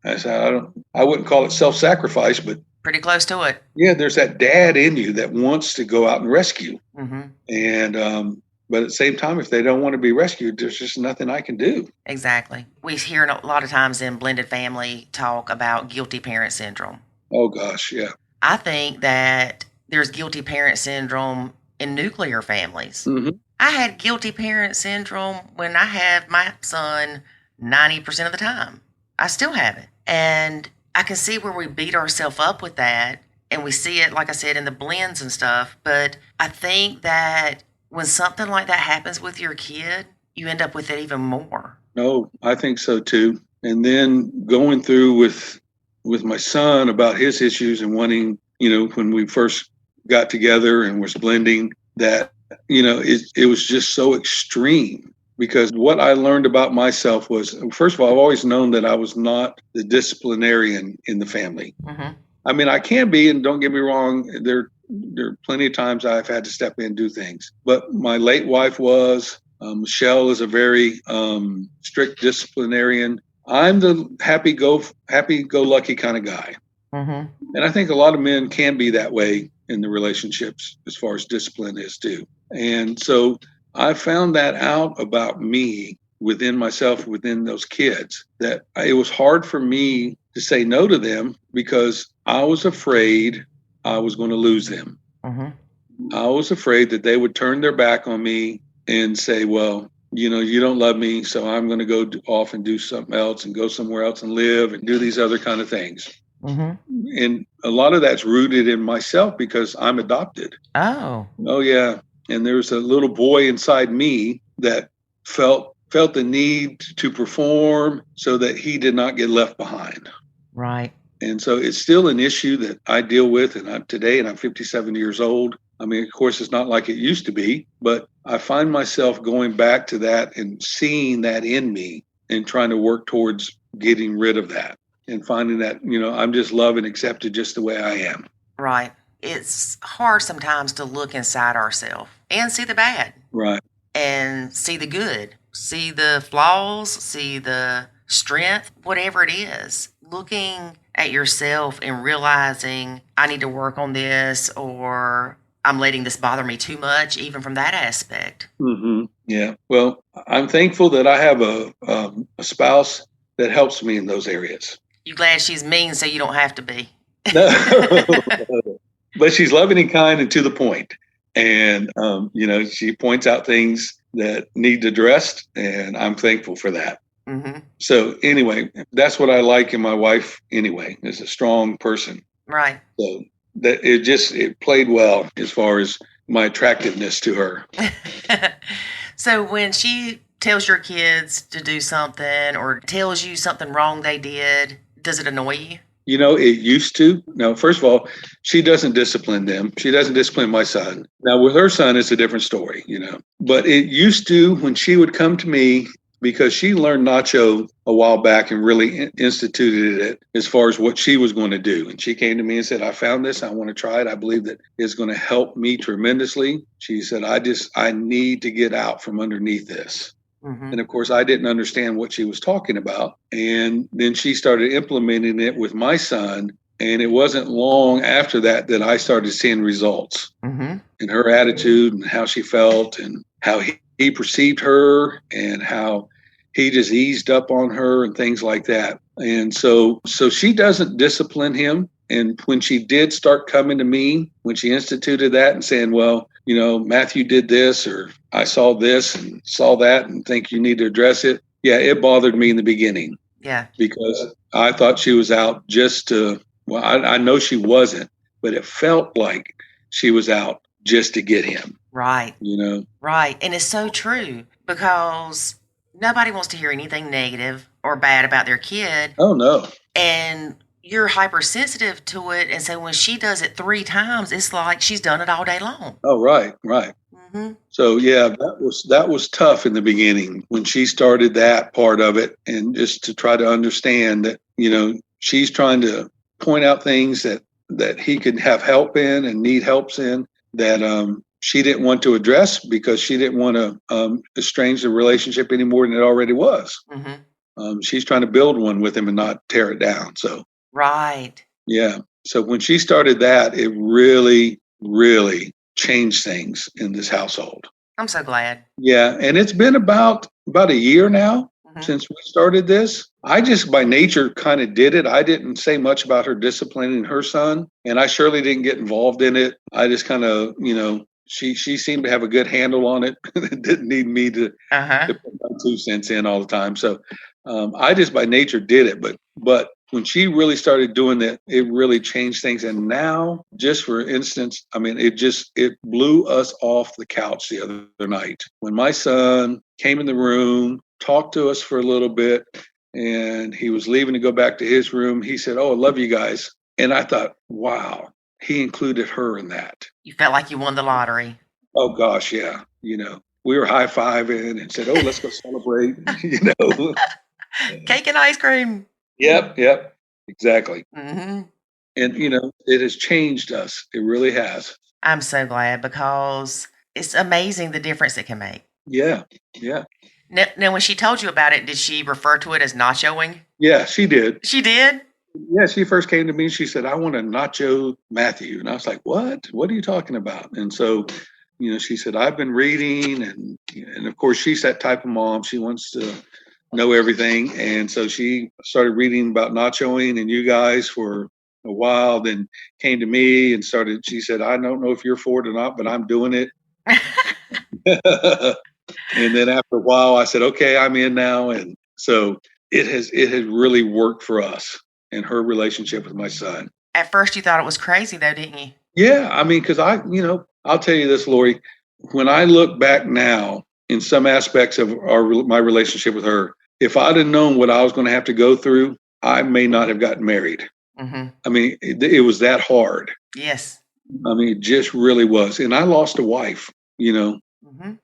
I said, I wouldn't call it self-sacrifice, but pretty close to it. Yeah, there's that dad in you that wants to go out and rescue. Mm-hmm. And, but at the same time, if they don't want to be rescued, there's just nothing I can do. Exactly. We hear a lot of times in blended family talk about guilty parent syndrome. Oh, gosh, yeah. I think that there's guilty parent syndrome in nuclear families. Mm-hmm. I had guilty parent syndrome when I had my son 90% of the time. I still have it. And I can see where we beat ourselves up with that. And we see it, like I said, in the blends and stuff. But I think that when something like that happens with your kid, you end up with it even more. No, I think so too. And then going through with my son about his issues and wanting, when we first got together and was blending, that, it was just so extreme. Because what I learned about myself was, first of all, I've always known that I was not the disciplinarian in the family. Mm-hmm. I can be, and don't get me wrong, there are plenty of times I've had to step in and do things. But my late wife was, Michelle is a very strict disciplinarian. I'm the happy-go-lucky kind of guy. Mm-hmm. And I think a lot of men can be that way in the relationships as far as discipline is too. And so I found that out about me within myself, within those kids, that it was hard for me to say no to them because I was afraid I was going to lose them. Mm-hmm. I was afraid that they would turn their back on me and say, well, you don't love me, so I'm going to go off and do something else and go somewhere else and live and do these other kind of things. Mm-hmm. And a lot of that's rooted in myself because I'm adopted. Oh, yeah. And there's a little boy inside me that felt the need to perform so that he did not get left behind. Right. And so it's still an issue that I deal with. And I'm 57 years old. Of course, it's not like it used to be, but I find myself going back to that and seeing that in me and trying to work towards getting rid of that and finding that, I'm just loved and accepted just the way I am. Right. It's hard sometimes to look inside ourselves and see the bad. Right. And see the good, see the flaws, see the strength, whatever it is. Looking at yourself and realizing I need to work on this, or I'm letting this bother me too much, even from that aspect. Mm-hmm. Yeah. Well, I'm thankful that I have a spouse that helps me in those areas. You glad she's mean so you don't have to be? No. But she's loving and kind and to the point. And, she points out things that need addressed, and I'm thankful for that. Mm-hmm. So anyway, that's what I like in my wife anyway, is a strong person. Right. So that it played well as far as my attractiveness to her. So when she tells your kids to do something or tells you something wrong they did, does it annoy you? It used to. Now, first of all, she doesn't discipline them. She doesn't discipline my son. Now, with her son, it's a different story, But it used to when she would come to me, because she learned Nacho a while back and really instituted it as far as what she was going to do. And she came to me and said, I found this. I want to try it. I believe that it's going to help me tremendously. She said, I need to get out from underneath this. Mm-hmm. And of course, I didn't understand what she was talking about. And then she started implementing it with my son. And it wasn't long after that I started seeing results mm-hmm. in her attitude and how she felt and how he perceived her and how he just eased up on her and things like that. And so she doesn't discipline him. And when she did start coming to me, when she instituted that and saying, well, Matthew did this, or I saw this and saw that and think you need to address it. Yeah, it bothered me in the beginning. Yeah. Because I thought she was out just to, well, I know she wasn't, but it felt like she was out just to get him. Right. Right. And it's so true, because nobody wants to hear anything negative or bad about their kid. Oh, no. And you're hypersensitive to it. And so when she does it 3 times, it's like she's done it all day long. Oh, right. Mm-hmm. So, yeah, that was tough in the beginning when she started that part of it, and just to try to understand that, she's trying to point out things that he could have help in and need helps in that she didn't want to address, because she didn't want to estrange the relationship any more than it already was. Mm-hmm. She's trying to build one with him and not tear it down. So, right. Yeah. So when she started that, it really, really changed things in this household. I'm so glad. Yeah. And it's been about a year now since we started this. I just by nature kind of did it. I didn't say much about her disciplining her son, and I surely didn't get involved in it. I just kind of, she seemed to have a good handle on it. It didn't need me to put my 2 cents in all the time. So I just by nature did it. But when she really started doing that, it really changed things. And now, just for instance, I mean, it blew us off the couch the other night when my son came in the room, talked to us for a little bit, and he was leaving to go back to his room. He said, "Oh, I love you guys." And I thought, wow, he included her in that. You felt like you won the lottery. Oh, gosh, yeah. We were high-fiving and said, "Oh, let's go celebrate." Cake and ice cream. Yep, exactly. Mm-hmm. And, it has changed us. It really has. I'm so glad, because it's amazing the difference it can make. Yeah. Now, when she told you about it, did she refer to it as nachoing? Yeah, she did. She did? Yeah, she first came to me and she said, "I want to nacho Matthew." And I was like, "What? What are you talking about?" And so, she said, "I've been reading." And of course, she's that type of mom. She wants to know everything. And so she started reading about nachoing and you guys for a while, then came to me and she said, "I don't know if you're for it or not, but I'm doing it." And then after a while, I said, "Okay, I'm in now." And so it has really worked for us and her relationship with my son. At first, you thought it was crazy, though, didn't you? Yeah, I mean, because I'll tell you this, Lori. When I look back now in some aspects of my relationship with her, if I'd have known what I was going to have to go through, I may not have gotten married. Mm-hmm. I mean, it was that hard. Yes. I mean, it just really was. And I lost a wife,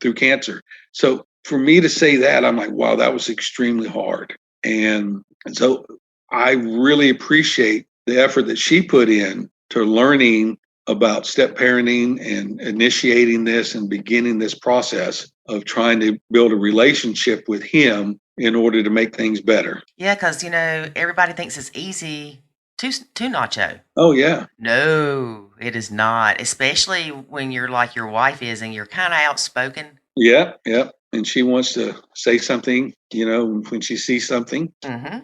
through cancer. So for me to say that, I'm like, wow, that was extremely hard. And so I really appreciate the effort that she put in to learning about step parenting and initiating this and beginning this process of trying to build a relationship with him in order to make things better. Yeah, because, everybody thinks it's easy to nacho. Oh, yeah. No, it is not, especially when you're like your wife is and you're kind of outspoken. Yeah. And she wants to say something, when she sees something. Mm-hmm.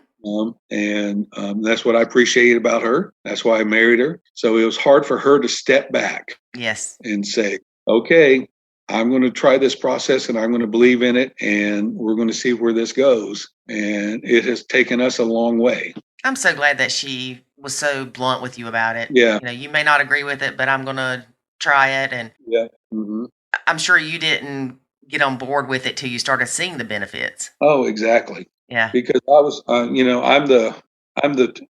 And that's what I appreciated about her. That's why I married her. So it was hard for her to step back. Yes. And say, "Okay, I'm going to try this process and I'm going to believe in it and we're going to see where this goes." And it has taken us a long way. I'm so glad that she was so blunt with you about it. Yeah. You may not agree with it, but I'm going to try it. And yeah. Mm-hmm. I'm sure you didn't get on board with it till you started seeing the benefits. Oh, exactly. Yeah. Because I was, I'm the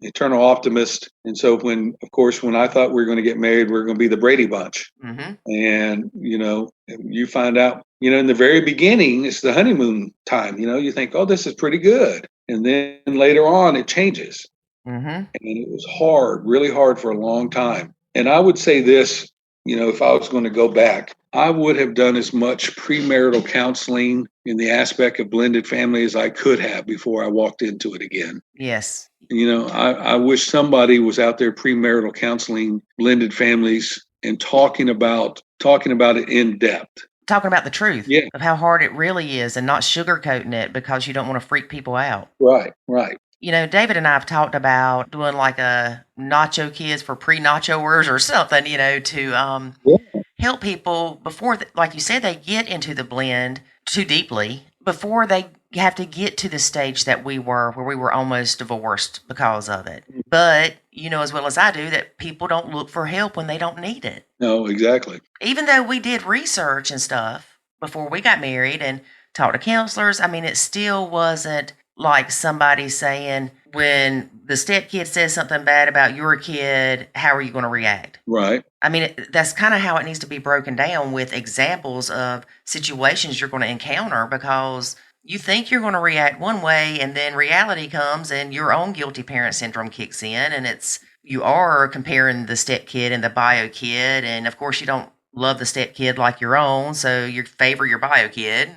eternal optimist. And so when I thought we were going to get married, we were going to be the Brady Bunch. Mm-hmm. And, you find out, in the very beginning, it's the honeymoon time. You think, "Oh, this is pretty good." And then later on, it changes. Mm-hmm. And it was hard, really hard for a long time. And I would say this, if I was going to go back, I would have done as much premarital counseling in the aspect of blended family as I could have before I walked into it again. Yes. I wish somebody was out there premarital counseling blended families and talking about it in depth. Talking about the truth Yeah. of how hard it really is and not sugarcoating it because you don't want to freak people out. Right. David and I have talked about doing like a Nacho Kids for pre-nachoers or something, to help people before, like you said, they get into the blend too deeply, before they have to get to the stage that we were, where we were almost divorced because of it. But you know as well as I do that people don't look for help when they don't need it. No, exactly. Even though we did research and stuff before we got married and talked to counselors, I mean, it still wasn't like somebody saying, when the stepkid says something bad about your kid, how are you going to react? Right. I mean, that's kind of how it needs to be broken down, with examples of situations you're going to encounter, because you think you're going to react one way and then reality comes and your own guilty parent syndrome kicks in, and you are comparing the stepkid and the bio kid. And of course you don't love the stepkid like your own, so you favor your bio kid.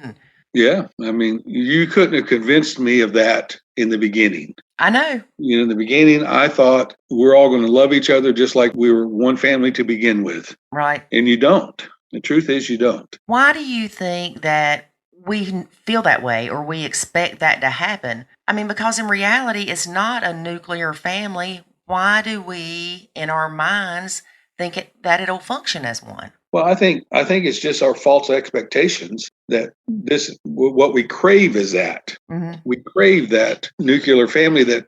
Yeah. I mean, you couldn't have convinced me of that in the beginning. I know. You know, in the beginning, I thought we're all going to love each other just like we were one family to begin with. Right. And you don't. The truth is you don't. Why do you think that we feel that way, or we expect that to happen? I mean, because in reality, it's not a nuclear family. Why do we, in our minds, think that it'll function as one? Well, I think it's just our false expectations that what we crave is that. Mm-hmm. We crave that nuclear family that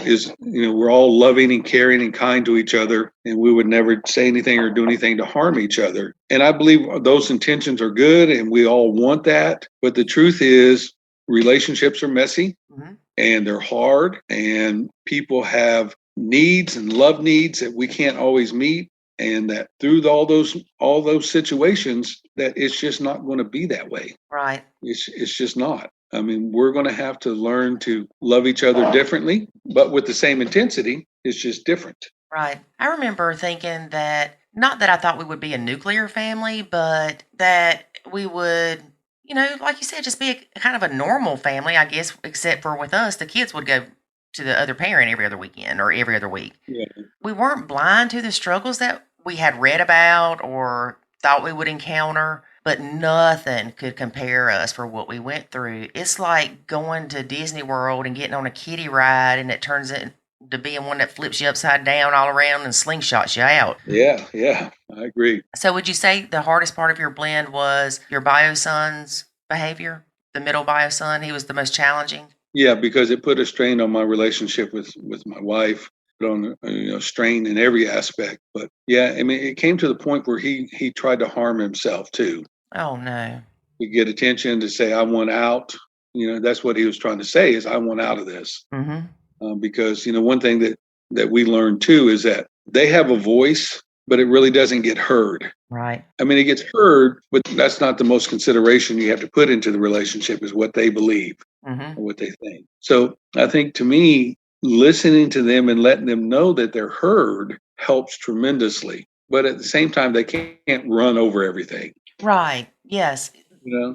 is, you know, we're all loving and caring and kind to each other, and we would never say anything or do anything to harm each other. And I believe those intentions are good and we all want that. But the truth is, relationships are messy. Mm-hmm. And they're hard, and people have needs and love needs that we can't always meet. And that through all those situations, that it's just not going to be that way. Right. It's just not. I mean, we're going to have to learn to love each other differently, but with the same intensity. It's just different. Right. I remember thinking that, not that I thought we would be a nuclear family, but that we would, you know, like you said, just be a kind of a normal family, I guess, except for with us, the kids would go to the other parent every other weekend or every other week. Yeah. We weren't blind to the struggles that we had read about or thought we would encounter, but nothing could compare us for what we went through. It's like going to Disney World and getting on a kiddie ride, and it turns into being one that flips you upside down all around and slingshots you out. Yeah, I agree. So would you say the hardest part of your blend was your bio son's behavior? The middle bio son, he was the most challenging? Yeah, because it put a strain on my relationship with my wife, put on strain in every aspect. But yeah, I mean, it came to the point where he tried to harm himself too. Oh no! To get attention, to say I want out. You know, that's what he was trying to say, is I want out of this. Mm-hmm. Because one thing that we learned too is that they have a voice, but it really doesn't get heard. Right. I mean, it gets heard, but that's not the most consideration you have to put into the relationship, is what they believe. Mm-hmm. Or what they think. So I think, to me, listening to them and letting them know that they're heard helps tremendously. But at the same time, they can't run over everything. Right. Yes.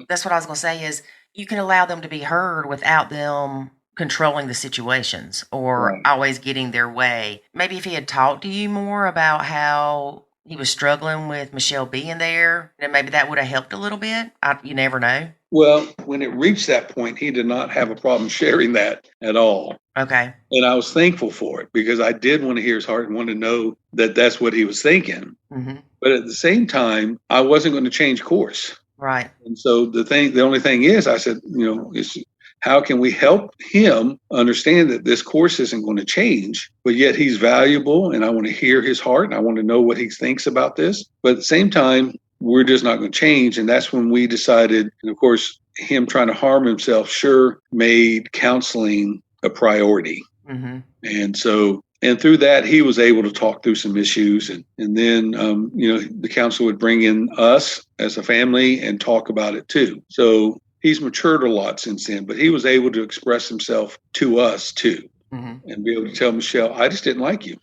That's what I was going to say, is you can allow them to be heard without them controlling the situations or always getting their way. Maybe if he had talked to you more about how he was struggling with Michelle being there, then maybe that would have helped a little bit. You never know. Well, when it reached that point, he did not have a problem sharing that at all. Okay. And I was thankful for it, because I did want to hear his heart and want to know that that's what he was thinking. Mm-hmm. But at the same time, I wasn't going to change course. Right. And so the only thing is, I said, is how can we help him understand that this course isn't going to change, but yet he's valuable, and I want to hear his heart and I want to know what he thinks about this. But at the same time, we're just not going to change. And that's when we decided, and of course, him trying to harm himself sure made counseling a priority. Mm-hmm. And so, and through that, he was able to talk through some issues. And then, the counselor would bring in us as a family and talk about it too. So he's matured a lot since then, but he was able to express himself to us too. Mm-hmm. And be able to tell Michelle, I just didn't like you,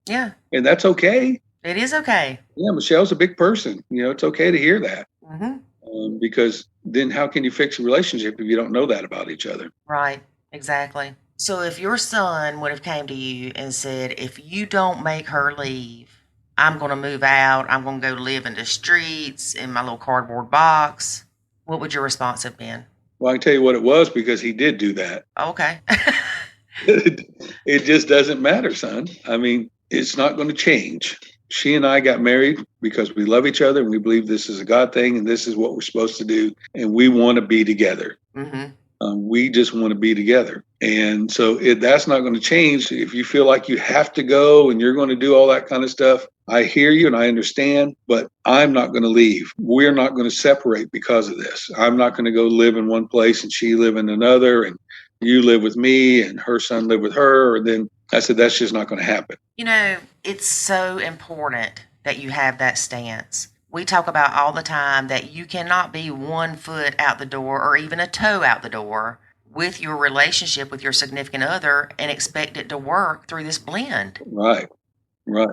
Yeah. And that's okay. It is okay. Yeah, Michelle's a big person. It's okay to hear that. Mm-hmm. Because then how can you fix a relationship if you don't know that about each other? Right, exactly. So if your son would have came to you and said, if you don't make her leave, I'm going to move out, I'm going to go live in the streets in my little cardboard box, what would your response have been? Well, I can tell you what it was, because he did do that. Okay. It just doesn't matter, son. I mean, it's not going to change. she and I got married because we love each other and we believe this is a God thing and this is what we're supposed to do. And we want to be together. Mm-hmm. We just want to be together. And so that's not going to change. If you feel like you have to go and you're going to do all that kind of stuff, I hear you and I understand, but I'm not going to leave. We're not going to separate because of this. I'm not going to go live in one place and she live in another and you live with me and her son live with her. And then I said, that's just not going to happen. You know, it's so important that you have that stance. We talk about all the time that you cannot be 1 foot out the door or even a toe out the door with your relationship with your significant other and expect it to work through this blend. Right.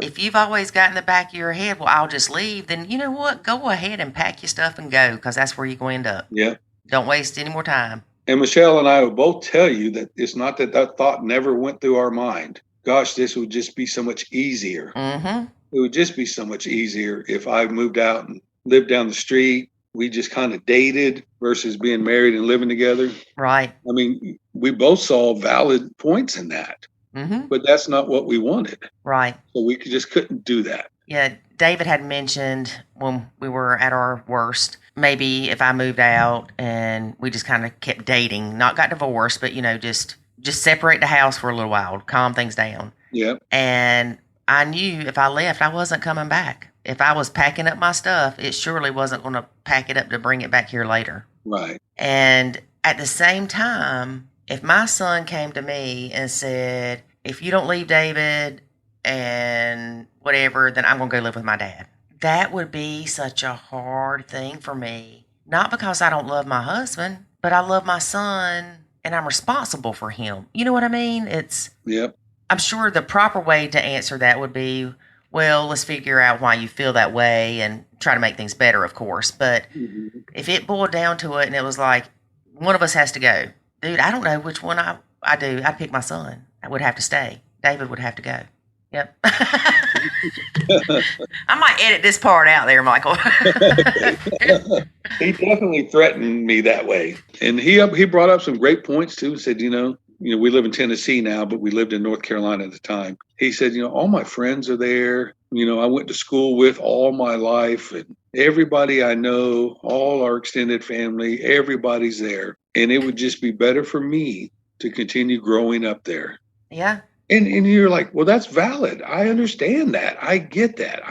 If you've always got in the back of your head, well, I'll just leave, then you know what? Go ahead and pack your stuff and go, because that's where you're going to end up. Yeah. Don't waste any more time. And Michelle and I will both tell you that it's not that thought never went through our mind. Gosh, this would just be so much easier. Mm-hmm. It would just be so much easier if I moved out and lived down the street. We just kind of dated versus being married and living together. Right. I mean, we both saw valid points in that, but that's not what we wanted. Right. So we just couldn't do that. Yeah. David had mentioned when we were at our worst, maybe if I moved out and we just kind of kept dating, not got divorced, but, you know, just separate the house for a little while, calm things down. Yeah. And I knew if I left, I wasn't coming back. If I was packing up my stuff, it surely wasn't going to pack it up to bring it back here later. Right. And at the same time, if my son came to me and said, if you don't leave David and whatever, then I'm going to go live with my dad. That would be such a hard thing for me. Not because I don't love my husband, but I love my son and I'm responsible for him. You know what I mean? Yep. I'm sure the proper way to answer that would be, well, let's figure out why you feel that way and try to make things better, of course. But if it boiled down to it and it was like, one of us has to go, dude, I don't know which one I do. I'd pick my son. I would have to stay. David would have to go. Yep. I might edit this part out there, Michael. He definitely threatened me that way. And he brought up some great points too. He said, you know, we live in Tennessee now, but we lived in North Carolina at the time. He said, you know, all my friends are there. You know, I went to school with all my life and everybody I know, all our extended family, everybody's there. And it would just be better for me to continue growing up there. Yeah. And you're like, well, that's valid. I understand that. I get that.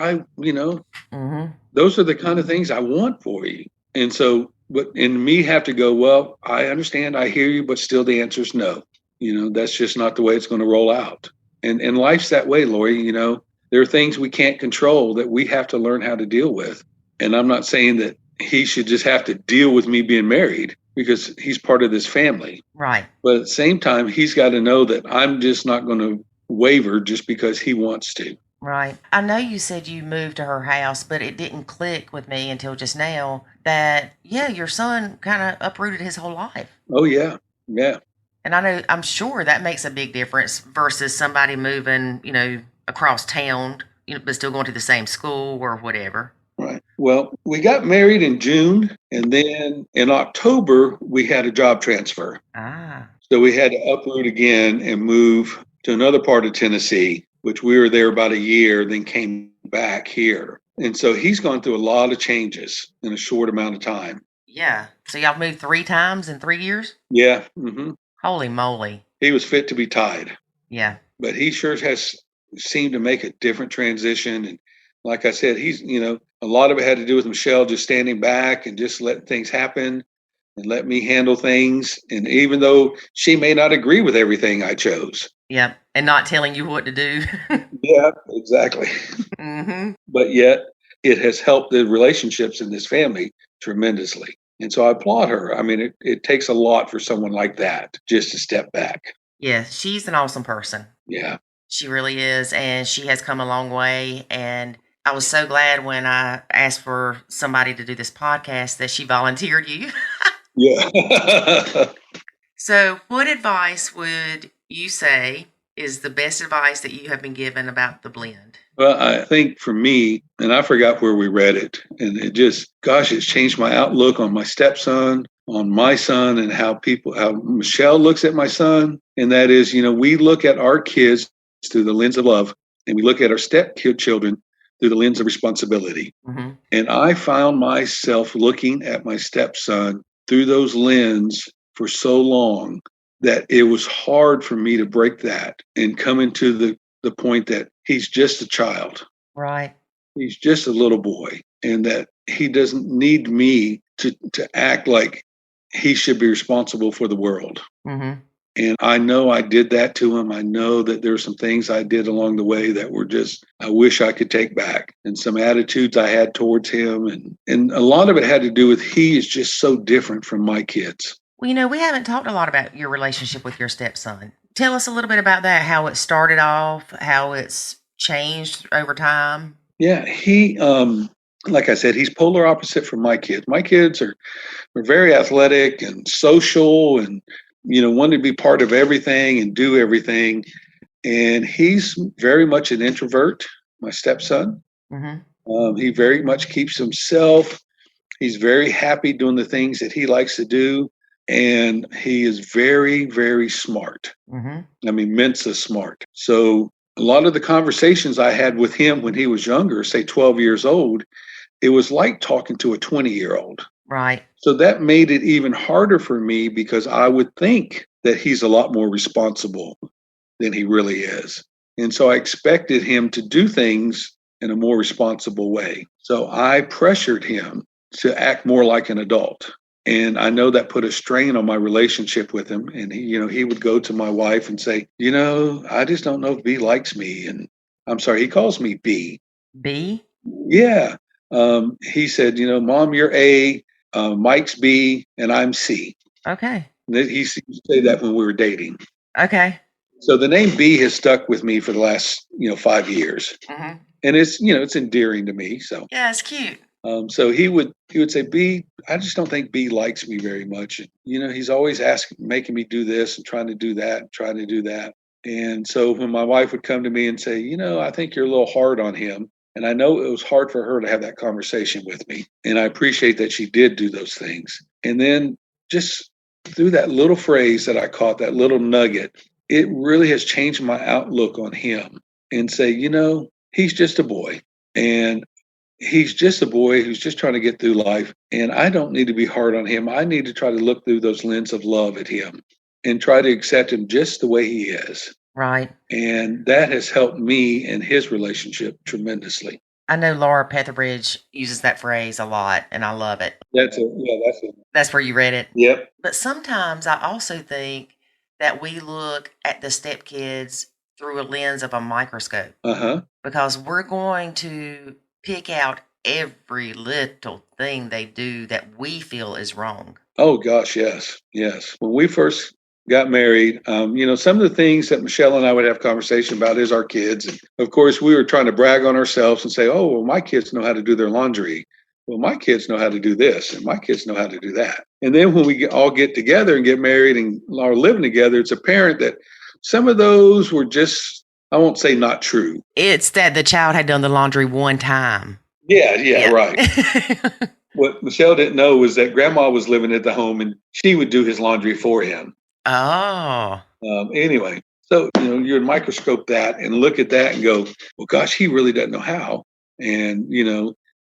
Those are the kind of things I want for you. And so, and me have to go, well, I understand. I hear you, but still the answer is no. You know, that's just not the way it's going to roll out. And life's that way, Lori. You know, there are things we can't control that we have to learn how to deal with. And I'm not saying that he should just have to deal with me being married because he's part of this family. Right. But at the same time, he's got to know that I'm just not going to waver just because he wants to. Right. I know you said you moved to her house, but it didn't click with me until just now that, yeah, your son kind of uprooted his whole life. Oh, yeah. Yeah. And I'm sure that makes a big difference versus somebody moving, you know, across town, you know, but still going to the same school or whatever. Right. Well, we got married in June, and then in October, we had a job transfer. So we had to uproot again and move to another part of Tennessee, which we were there about a year, then came back here. And so he's gone through a lot of changes in a short amount of time. Yeah. So y'all moved 3 times in 3 years? Yeah. Mm-hmm. Holy moly. He was fit to be tied. Yeah. But he sure has seemed to make a different transition. And like I said, he's, you know, a lot of it had to do with Michelle just standing back and just letting things happen and let me handle things. And even though she may not agree with everything I chose. Yeah. And not telling you what to do. Yeah, exactly. But yet it has helped the relationships in this family tremendously. And so I applaud her. I mean, it takes a lot for someone like that just to step back. Yeah, she's an awesome person. Yeah. She really is. And she has come a long way. And I was so glad when I asked for somebody to do this podcast that she volunteered you. Yeah. So what advice would you say is the best advice that you have been given about the blend? Well, I think for me, and I forgot where we read it, and it just, gosh, it's changed my outlook on my stepson, on my son, and how Michelle looks at my son. And that is, you know, we look at our kids through the lens of love, and we look at our stepkid children through the lens of responsibility. Mm-hmm. And I found myself looking at my stepson through those lenses for so long that it was hard for me to break that and come into the point that he's just a child. Right. He's just a little boy, and that he doesn't need me to act like he should be responsible for the world. Mm-hmm. And I know I did that to him. I know that there's some things I did along the way that were just, I wish I could take back, and some attitudes I had towards him. And a lot of it had to do with he is just so different from my kids. Well, we haven't talked a lot about your relationship with your stepson. Tell us a little bit about that, how it started off, how it's changed over time. Yeah, he, like I said, he's polar opposite from my kids. My kids are very athletic and social and, want to be part of everything and do everything. And he's very much an introvert, my stepson. Mm-hmm. He very much keeps himself. He's very happy doing the things that he likes to do. And he is very, very smart. Mm-hmm. I mean, Mensa smart. So a lot of the conversations I had with him when he was younger, say 12 years old, it was like talking to a 20-year-old. Right. So that made it even harder for me because I would think that he's a lot more responsible than he really is. And so I expected him to do things in a more responsible way. So I pressured him to act more like an adult. And I know that put a strain on my relationship with him. And he would go to my wife and say, I just don't know if B likes me. And I'm sorry, he calls me B. B? Yeah. He said, Mom, you're A, Mike's B, and I'm C. Okay. He used to say that when we were dating. Okay. So the name B has stuck with me for the last, 5 years. Mm-hmm. And it's, it's endearing to me. So yeah, it's cute. So he would say, B, I just don't think B likes me very much. And, he's always making me do this and trying to do that and trying to do that. And so when my wife would come to me and say, I think you're a little hard on him. And I know it was hard for her to have that conversation with me. And I appreciate that she did do those things. And then just through that little phrase that I caught, that little nugget, it really has changed my outlook on him and say, he's just a boy. And he's just a boy who's just trying to get through life. And I don't need to be hard on him. I need to try to look through those lenses of love at him and try to accept him just the way he is. Right. And that has helped me in his relationship tremendously. I know Laura Petherbridge uses that phrase a lot, and I love it. That's it. That's where you read it? Yep. But sometimes I also think that we look at the stepkids through a lens of a microscope. Uh-huh. Because we're going to pick out every little thing they do that we feel is wrong. Oh, gosh, yes. When we first got married, some of the things that Michelle and I would have conversation about is our kids. And of course, we were trying to brag on ourselves and say, oh, well, my kids know how to do their laundry. Well, my kids know how to do this and my kids know how to do that. And then when we all get together and get married and are living together, it's apparent that some of those were just, I won't say not true. It's that the child had done the laundry one time. Yeah. Right. What Michelle didn't know was that grandma was living at the home and she would do his laundry for him. Oh. Anyway, so, you'd microscope that and look at that and go, well, gosh, he really doesn't know how. And,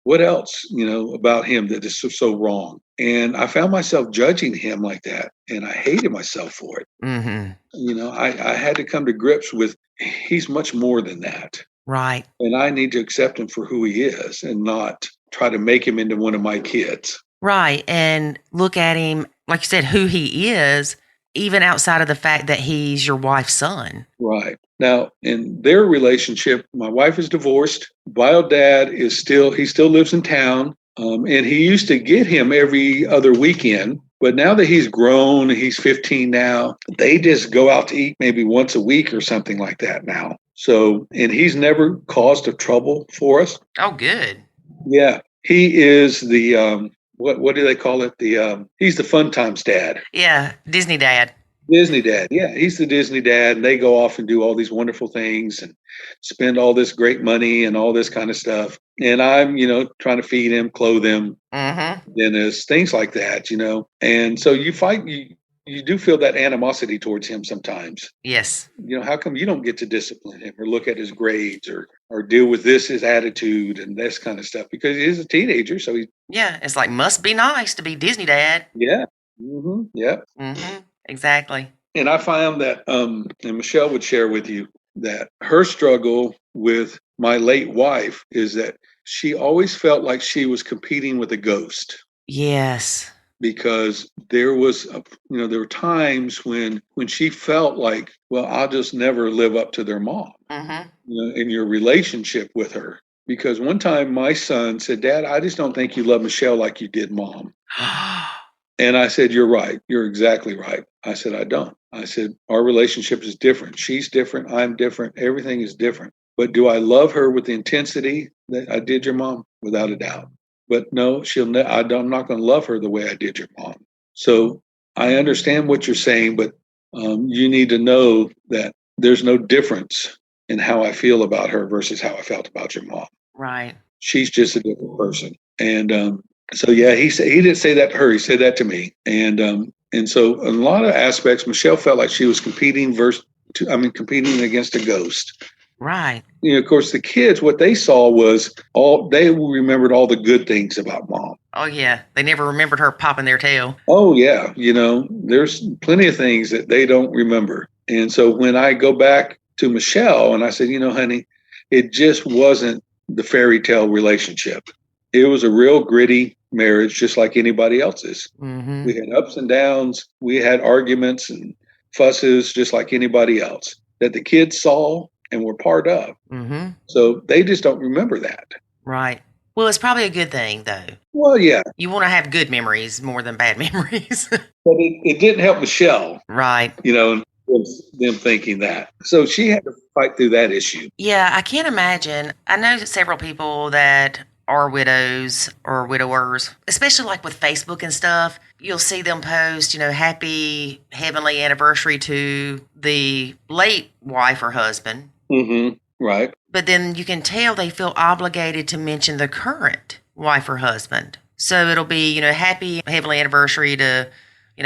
what else, about him that is so wrong? And I found myself judging him like that. And I hated myself for it. Mm-hmm. I had to come to grips with he's much more than that. Right. And I need to accept him for who he is and not try to make him into one of my kids. Right. And look at him, like you said, who he is, even outside of the fact that he's your wife's son. Right. Now, in their relationship, my wife is divorced. Bio dad he still lives in town. And he used to get him every other weekend. But now that he's grown, he's 15 now, they just go out to eat maybe once a week or something like that now. So, and he's never caused a trouble for us. Oh, good. Yeah. He is the, what do they call it? He's the fun times dad. Yeah. Disney dad. Disney dad. Yeah. He's the Disney dad. And they go off and do all these wonderful things and spend all this great money and all this kind of stuff. And I'm, trying to feed him, clothe him, mm-hmm. dentist, things like that, And so you fight, you do feel that animosity towards him sometimes. Yes. How come you don't get to discipline him or look at his grades or deal with his attitude and this kind of stuff? Because he is a teenager, so Yeah, it's like, must be nice to be Disney dad. yeah. Yeah. Exactly. And I found that, and Michelle would share with you that her struggle with my late wife is that she always felt like she was competing with a ghost. Yes. Because there were times when she felt like, well, I'll just never live up to their mom, in your relationship with her. Because one time my son said, Dad, I just don't think you love Michelle like you did Mom. And I said, you're right. You're exactly right. I said, I don't. I said, our relationship is different. She's different. I'm different. Everything is different. But do I love her with the intensity that I did your mom? Without a doubt. But no, I'm not going to love her the way I did your mom. So I understand what you're saying, but you need to know that there's no difference in how I feel about her versus how I felt about your mom. Right. She's just a different person. And so, yeah, he didn't say that to her. He said that to me. And so in a lot of aspects, Michelle felt like she was competing against a ghost. Right. Of course, the kids, what they saw was they remembered all the good things about Mom. Oh, yeah. They never remembered her popping their tail. Oh, yeah. There's plenty of things that they don't remember. And so when I go back to Michelle and I said, honey, it just wasn't the fairy tale relationship. It was a real gritty marriage, just like anybody else's. Mm-hmm. We had ups and downs. We had arguments and fusses, just like anybody else that the kids saw and were part of. Mm-hmm. So they just don't remember that. Right. Well, it's probably a good thing, though. Well, yeah. You want to have good memories more than bad memories. But it didn't help Michelle. Right. Them thinking that. So she had to fight through that issue. Yeah, I can't imagine. I know several people that are widows or widowers, especially like with Facebook and stuff. You'll see them post, happy heavenly anniversary to the late wife or husband. Mm-hmm. Right. But then you can tell they feel obligated to mention the current wife or husband. So it'll be, happy heavenly anniversary to,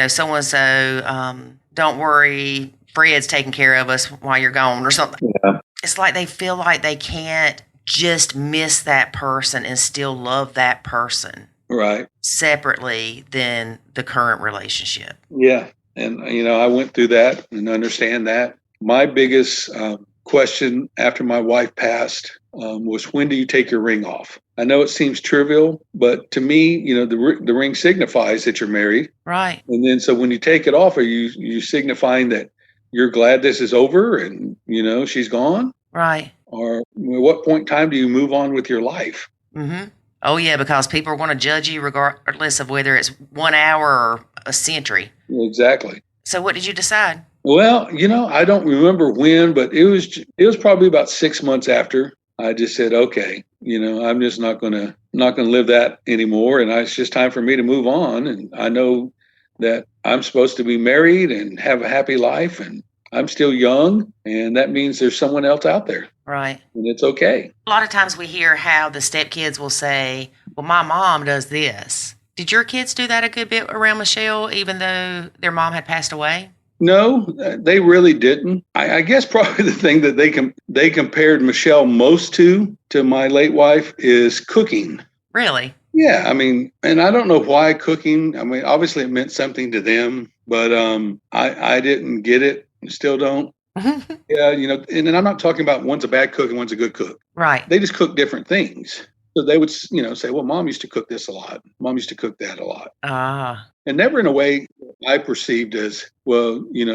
so-and-so. Don't worry, Fred's taking care of us while you're gone or something. Yeah. It's like they feel like they can't just miss that person and still love that person. Right. Separately than the current relationship. Yeah. And, I went through that and understand that. My biggest question after my wife passed was, when do you take your ring off? I know it seems trivial, but to me, the ring signifies that you're married. Right. And then so when you take it off, are you signifying that you're glad this is over and, she's gone? Right. Or at what point in time do you move on with your life? Mm-hmm. Oh, yeah, because people are going to judge you regardless of whether it's 1 hour or a century. Exactly. So what did you decide? Well, I don't remember when, but it was probably about 6 months after. I just said, okay, I'm just not gonna live that anymore, and it's just time for me to move on. And I know that I'm supposed to be married and have a happy life, and I'm still young, and that means there's someone else out there. Right. And it's okay. A lot of times we hear how the stepkids will say, well, my mom does this. Did your kids do that a good bit around Michelle, even though their mom had passed away? No, they really didn't. I guess probably the thing that they compared Michelle most to my late wife is cooking. Really? Yeah, and I don't know why cooking. Obviously it meant something to them, but I didn't get it. Still don't. Yeah, and I'm not talking about one's a bad cook and one's a good cook. Right. They just cook different things. So they would, say, well, Mom used to cook this a lot. Mom used to cook that a lot. Ah. And never in a way I perceived as, well, you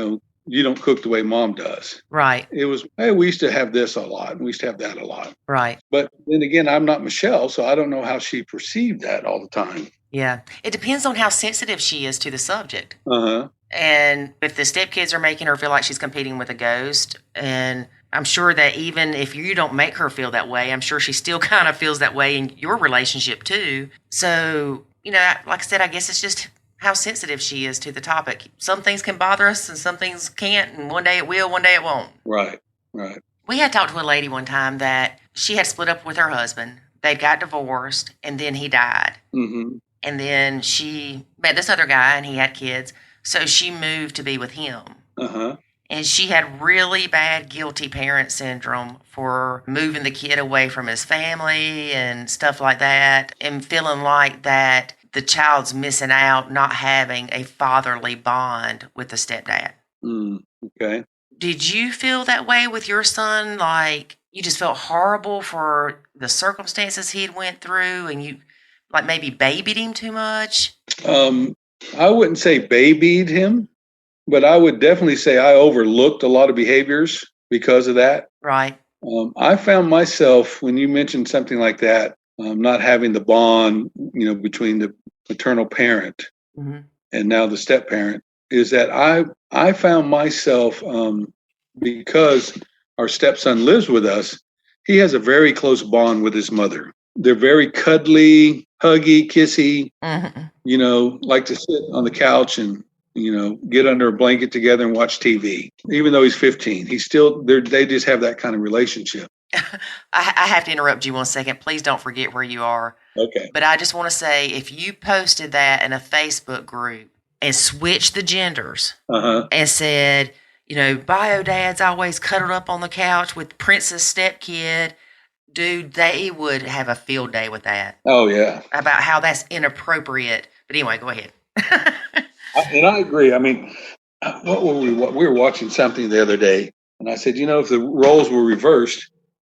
don't cook the way Mom does. Right. It was, hey, we used to have this a lot. And we used to have that a lot. Right. But then again, I'm not Michelle, so I don't know how she perceived that all the time. Yeah. It depends on how sensitive she is to the subject. Uh-huh. And if the stepkids are making her feel like she's competing with a ghost, and I'm sure that even if you don't make her feel that way, I'm sure she still kind of feels that way in your relationship too. So, like I said, I guess it's just how sensitive she is to the topic. Some things can bother us and some things can't. And one day it will, one day it won't. Right, right. We had talked to a lady one time that she had split up with her husband. They got divorced and then he died. Mm-hmm. And then she met this other guy and he had kids. So she moved to be with him. Uh-huh. And she had really bad guilty parent syndrome for moving the kid away from his family and stuff like that, and feeling like that the child's missing out, not having a fatherly bond with the stepdad. Okay. Did you feel that way with your son? Like you just felt horrible for the circumstances he'd went through, and you like maybe babied him too much? I wouldn't say babied him, but I would definitely say I overlooked a lot of behaviors because of that. Right. I found myself, when you mentioned something like that, not having the bond, between the maternal parent and now the step parent, is that I found myself, because our stepson lives with us, he has a very close bond with his mother. They're very cuddly, huggy, kissy, like to sit on the couch and, get under a blanket together and watch TV. Even though he's 15, they just have that kind of relationship. I have to interrupt you 1 second. Please don't forget where you are. Okay. But I just want to say, if you posted that in a Facebook group and switched the genders and said, bio dad's always cuddled up on the couch with Princess stepkid, dude, they would have a field day with that. Oh, yeah. About how that's inappropriate. But anyway, go ahead. And I agree. I mean, we were watching something the other day, and I said, if the roles were reversed,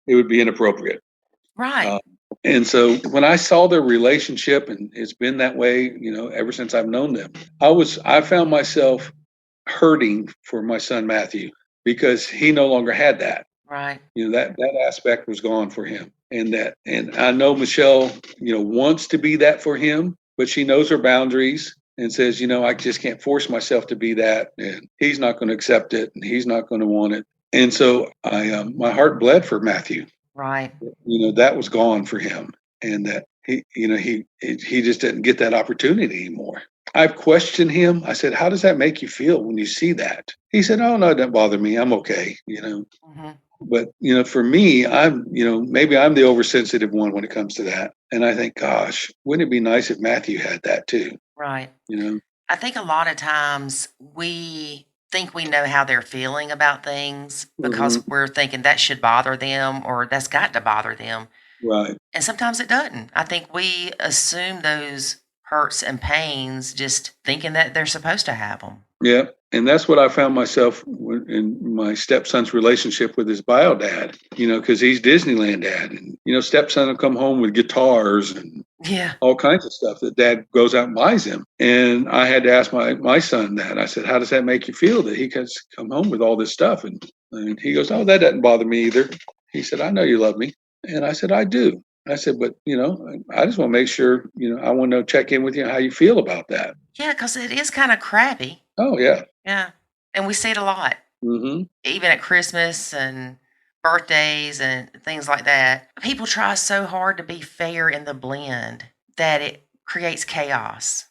it would be inappropriate. Right. And so when I saw their relationship, and it's been that way, ever since I've known them, I found myself hurting for my son Matthew because he no longer had that. Right. That aspect was gone for him. And I know Michelle, wants to be that for him, but she knows her boundaries and says, I just can't force myself to be that. And he's not going to accept it, and he's not going to want it. And so my heart bled for Matthew. Right. That was gone for him, and that he just didn't get that opportunity anymore. I've questioned him. I said, how does that make you feel when you see that? He said, oh, no, it doesn't bother me. I'm okay. But, for me, maybe I'm the oversensitive one when it comes to that. And I think, gosh, wouldn't it be nice if Matthew had that too? Right. I think a lot of times we think we know how they're feeling about things because we're thinking that should bother them or that's got to bother them. Right. And sometimes it doesn't. I think we assume those hurts and pains just thinking that they're supposed to have them. Yeah. And that's what I found myself in my stepson's relationship with his bio dad, because he's Disneyland dad. And, stepson will come home with guitars and all kinds of stuff that dad goes out and buys him. And I had to ask my son that. I said, how does that make you feel that he can come home with all this stuff? And he goes, oh, that doesn't bother me either. He said, I know you love me. And I said, I do. I said, but, I just want to make sure, I want to check in with you how you feel about that. Yeah, because it is kind of crappy. Oh, yeah. Yeah. And we see it a lot. Even at Christmas and birthdays and things like that. People try so hard to be fair in the blend that it creates chaos.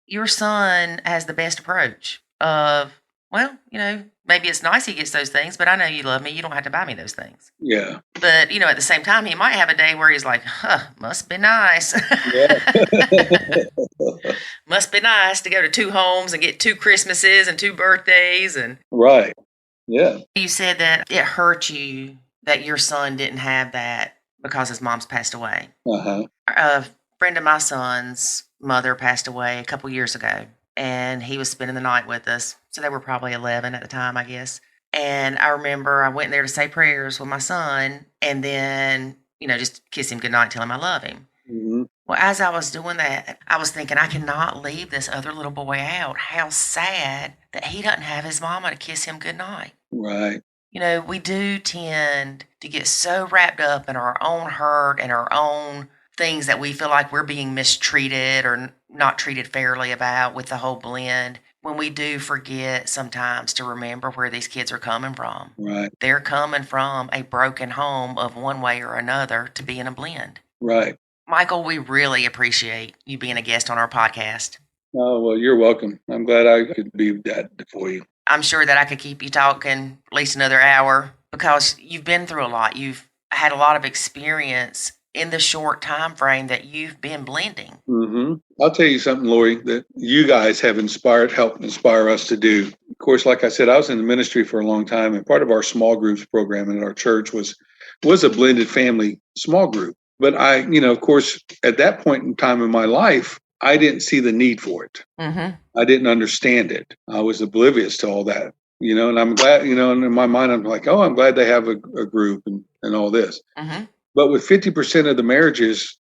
Your son has the best approach of, well, maybe it's nice he gets those things, but I know you love me. You don't have to buy me those things. Yeah. But, at the same time, he might have a day where he's like, must be nice. Must be nice to go to 2 homes and get 2 Christmases and 2 birthdays. And right. Yeah. You said that it hurt you that your son didn't have that because his mom's passed away. A friend of my son's mother passed away a couple years ago. And he was spending the night with us. So they were probably 11 at the time, I guess. And I remember I went there to say prayers with my son and then, just kiss him goodnight, tell him I love him. Well, as I was doing that, I was thinking, I cannot leave this other little boy out. How sad that he doesn't have his mama to kiss him goodnight. Right. We do tend to get so wrapped up in our own hurt and our own things that we feel like we're being mistreated or not treated fairly about with the whole blend, when we do forget sometimes to remember where these kids are coming from. Right. They're coming from a broken home of one way or another to be in a blend. Right. Michael, we really appreciate you being a guest on our podcast. Oh, well, you're welcome. I'm glad I could be that for you. I'm sure that I could keep you talking at least another hour because you've been through a lot. You've had a lot of experience in the short time frame that you've been blending. Mm-hmm. I'll tell you something, Lori, that you guys have helped inspire us to do. Of course, like I said, I was in the ministry for a long time, and part of our small groups program in our church was a blended family small group. But I, of course, at that point in time in my life, I didn't see the need for it. Mm-hmm. I didn't understand it. I was oblivious to all that, and I'm glad, and in my mind, I'm like, oh, I'm glad they have a group and all this. Mm-hmm. But with 50% of the marriages,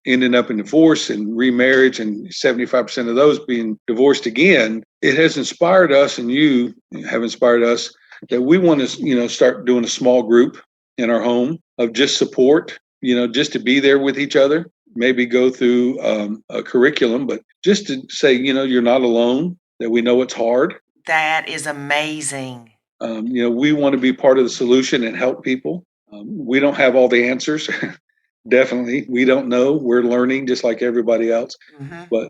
ending up in divorce and remarriage, and 75% of those being divorced again, it has inspired us, and you have inspired us, that we want to, start doing a small group in our home of just support, just to be there with each other. Maybe go through a curriculum, but just to say, you're not alone, that we know it's hard. That is amazing. We want to be part of the solution and help people. We don't have all the answers. Definitely. We don't know. We're learning just like everybody else. Mm-hmm. But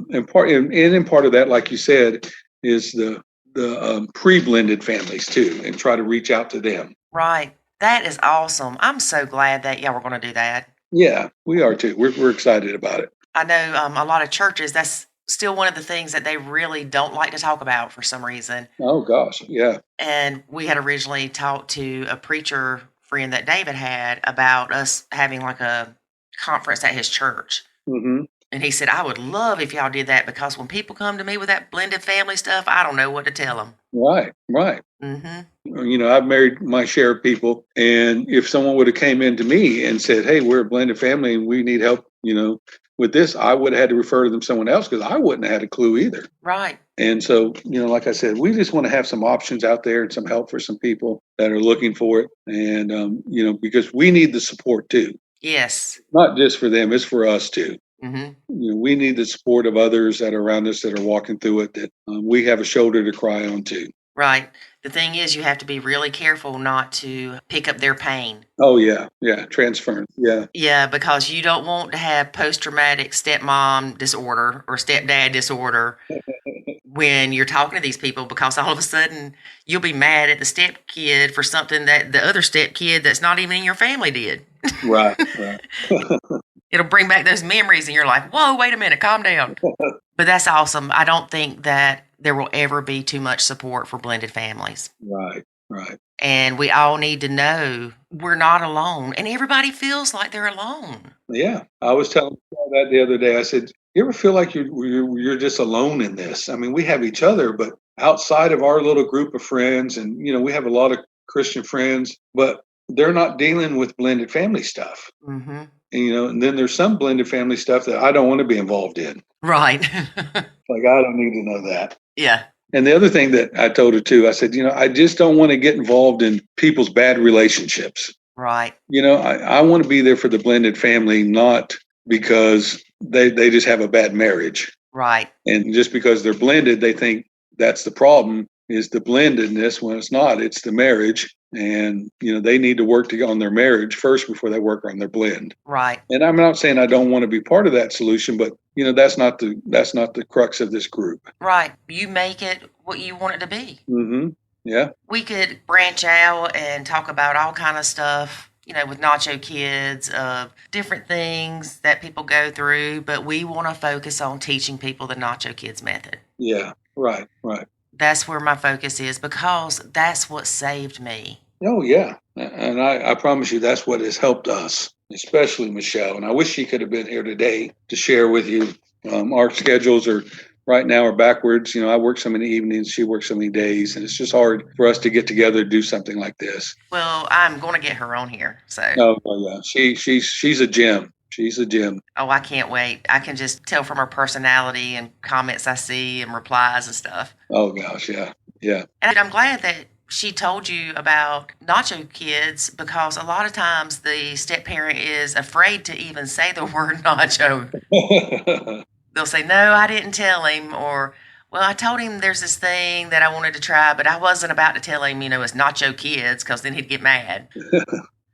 in part of that, like you said, is the pre-blended families too, and try to reach out to them. Right. That is awesome. I'm so glad that y'all were going to do that. Yeah, we are too. We're excited about it. I know a lot of churches, that's still one of the things that they really don't like to talk about for some reason. Oh, gosh, yeah. And we had originally talked to a preacher friend that David had about us having like a conference at his church. Mm-hmm. And he said, I would love if y'all did that, because when people come to me with that blended family stuff, I don't know what to tell them. Right. Mm-hmm. I've married my share of people, and if someone would have came in to me and said, hey, we're a blended family and we need help, with this, I would have had to refer to them someone else, because I wouldn't have had a clue either. Right. And so, like I said, we just want to have some options out there and some help for some people that are looking for it. And, because we need the support too. Yes. Not just for them, it's for us too. Mm-hmm. We need the support of others that are around us that are walking through it, that we have a shoulder to cry on too. Right. The thing is, you have to be really careful not to pick up their pain. Oh, yeah. Yeah. Transference. Yeah. Yeah, because you don't want to have post-traumatic stepmom disorder or stepdad disorder when you're talking to these people, because all of a sudden you'll be mad at the stepkid for something that the other stepkid that's not even in your family did. Right. It'll bring back those memories and you're like, whoa, wait a minute, calm down. But that's awesome. I don't think that there will ever be too much support for blended families. Right. And we all need to know we're not alone. And everybody feels like they're alone. Yeah. I was telling that the other day. I said, you ever feel like you're just alone in this? I mean, we have each other, but outside of our little group of friends, and, we have a lot of Christian friends, but they're not dealing with blended family stuff. Mm-hmm. And then there's some blended family stuff that I don't want to be involved in. Right. Like, I don't need to know that. Yeah. And the other thing that I told her too, I said, I just don't want to get involved in people's bad relationships. Right. I want to be there for the blended family, not because they just have a bad marriage. Right. And just because they're blended, they think that's the problem, is the blendedness, when it's not, it's the marriage. And, they need to work on their marriage first before they work on their blend. Right. And I'm not saying I don't want to be part of that solution, but, that's not the crux of this group. Right. You make it what you want it to be. Mm-hmm. Yeah. We could branch out and talk about all kind of stuff, with Nacho Kids, different things that people go through, but we want to focus on teaching people the Nacho Kids method. Yeah. Right. That's where my focus is, because that's what saved me. Oh, yeah. And I promise you that's what has helped us, especially Michelle. And I wish she could have been here today to share with you. Our schedules right now are backwards. I work so many evenings, she works so many days, and it's just hard for us to get together to do something like this. Well, I'm going to get her on here. So. Oh, yeah. She's a gem. She's a gem. Oh, I can't wait. I can just tell from her personality and comments I see and replies and stuff. Oh, gosh, yeah. Yeah. And I'm glad that she told you about Nacho Kids, because a lot of times the step-parent is afraid to even say the word nacho. They'll say, no, I didn't tell him, or, well, I told him there's this thing that I wanted to try, but I wasn't about to tell him, it's Nacho Kids, because then he'd get mad.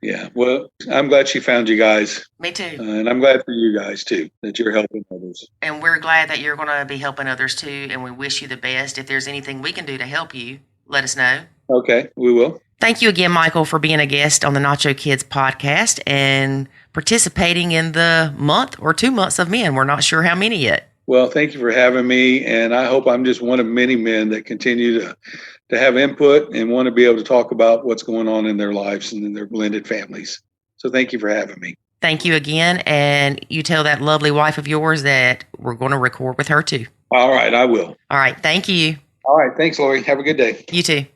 Yeah, well, I'm glad she found you guys. Me too. And I'm glad for you guys, too, that you're helping others. And we're glad that you're going to be helping others, too, and we wish you the best. If there's anything we can do to help you, let us know. Okay, we will. Thank you again, Michael, for being a guest on the Nacho Kids podcast and participating in the month or 2 months of men. We're not sure how many yet. Well, thank you for having me. And I hope I'm just one of many men that continue to have input and want to be able to talk about what's going on in their lives and in their blended families. So thank you for having me. Thank you again. And you tell that lovely wife of yours that we're going to record with her too. All right, I will. All right. Thank you. All right. Thanks, Lori. Have a good day. You too.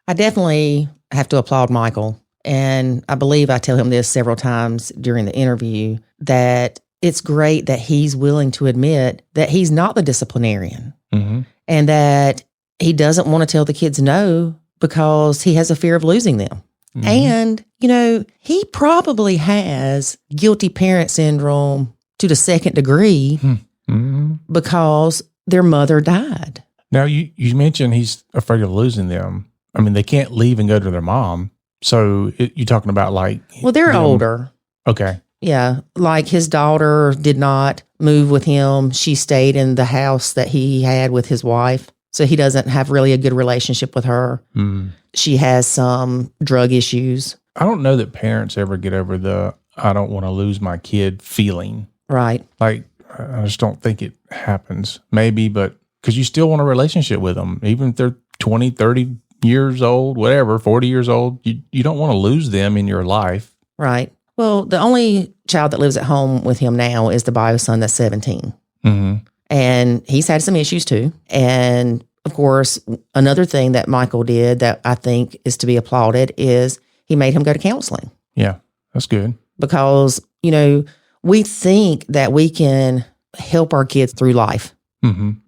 I definitely have to applaud Michael. And I believe I tell him this several times during the interview, that it's great that he's willing to admit that he's not the disciplinarian and that he doesn't want to tell the kids no because he has a fear of losing them. And, he probably has guilty parent syndrome to the second degree because their mother died. Now, you mentioned he's afraid of losing them. I mean, they can't leave and go to their mom. So you're talking about Well, they're older. Okay. Yeah. Like his daughter did not move with him. She stayed in the house that he had with his wife. So he doesn't have really a good relationship with her. She has some drug issues. I don't know that parents ever get over the I don't want to lose my kid feeling. Right. I just don't think it happens. Maybe, but because you still want a relationship with them, even if they're 20, 30 years old, whatever, 40 years old, you don't want to lose them in your life. Right. Well, the only child that lives at home with him now is the bio son that's 17. And he's had some issues too. And of course, another thing that Michael did that I think is to be applauded is he made him go to counseling. Yeah, that's good. Because, we think that we can help our kids through life.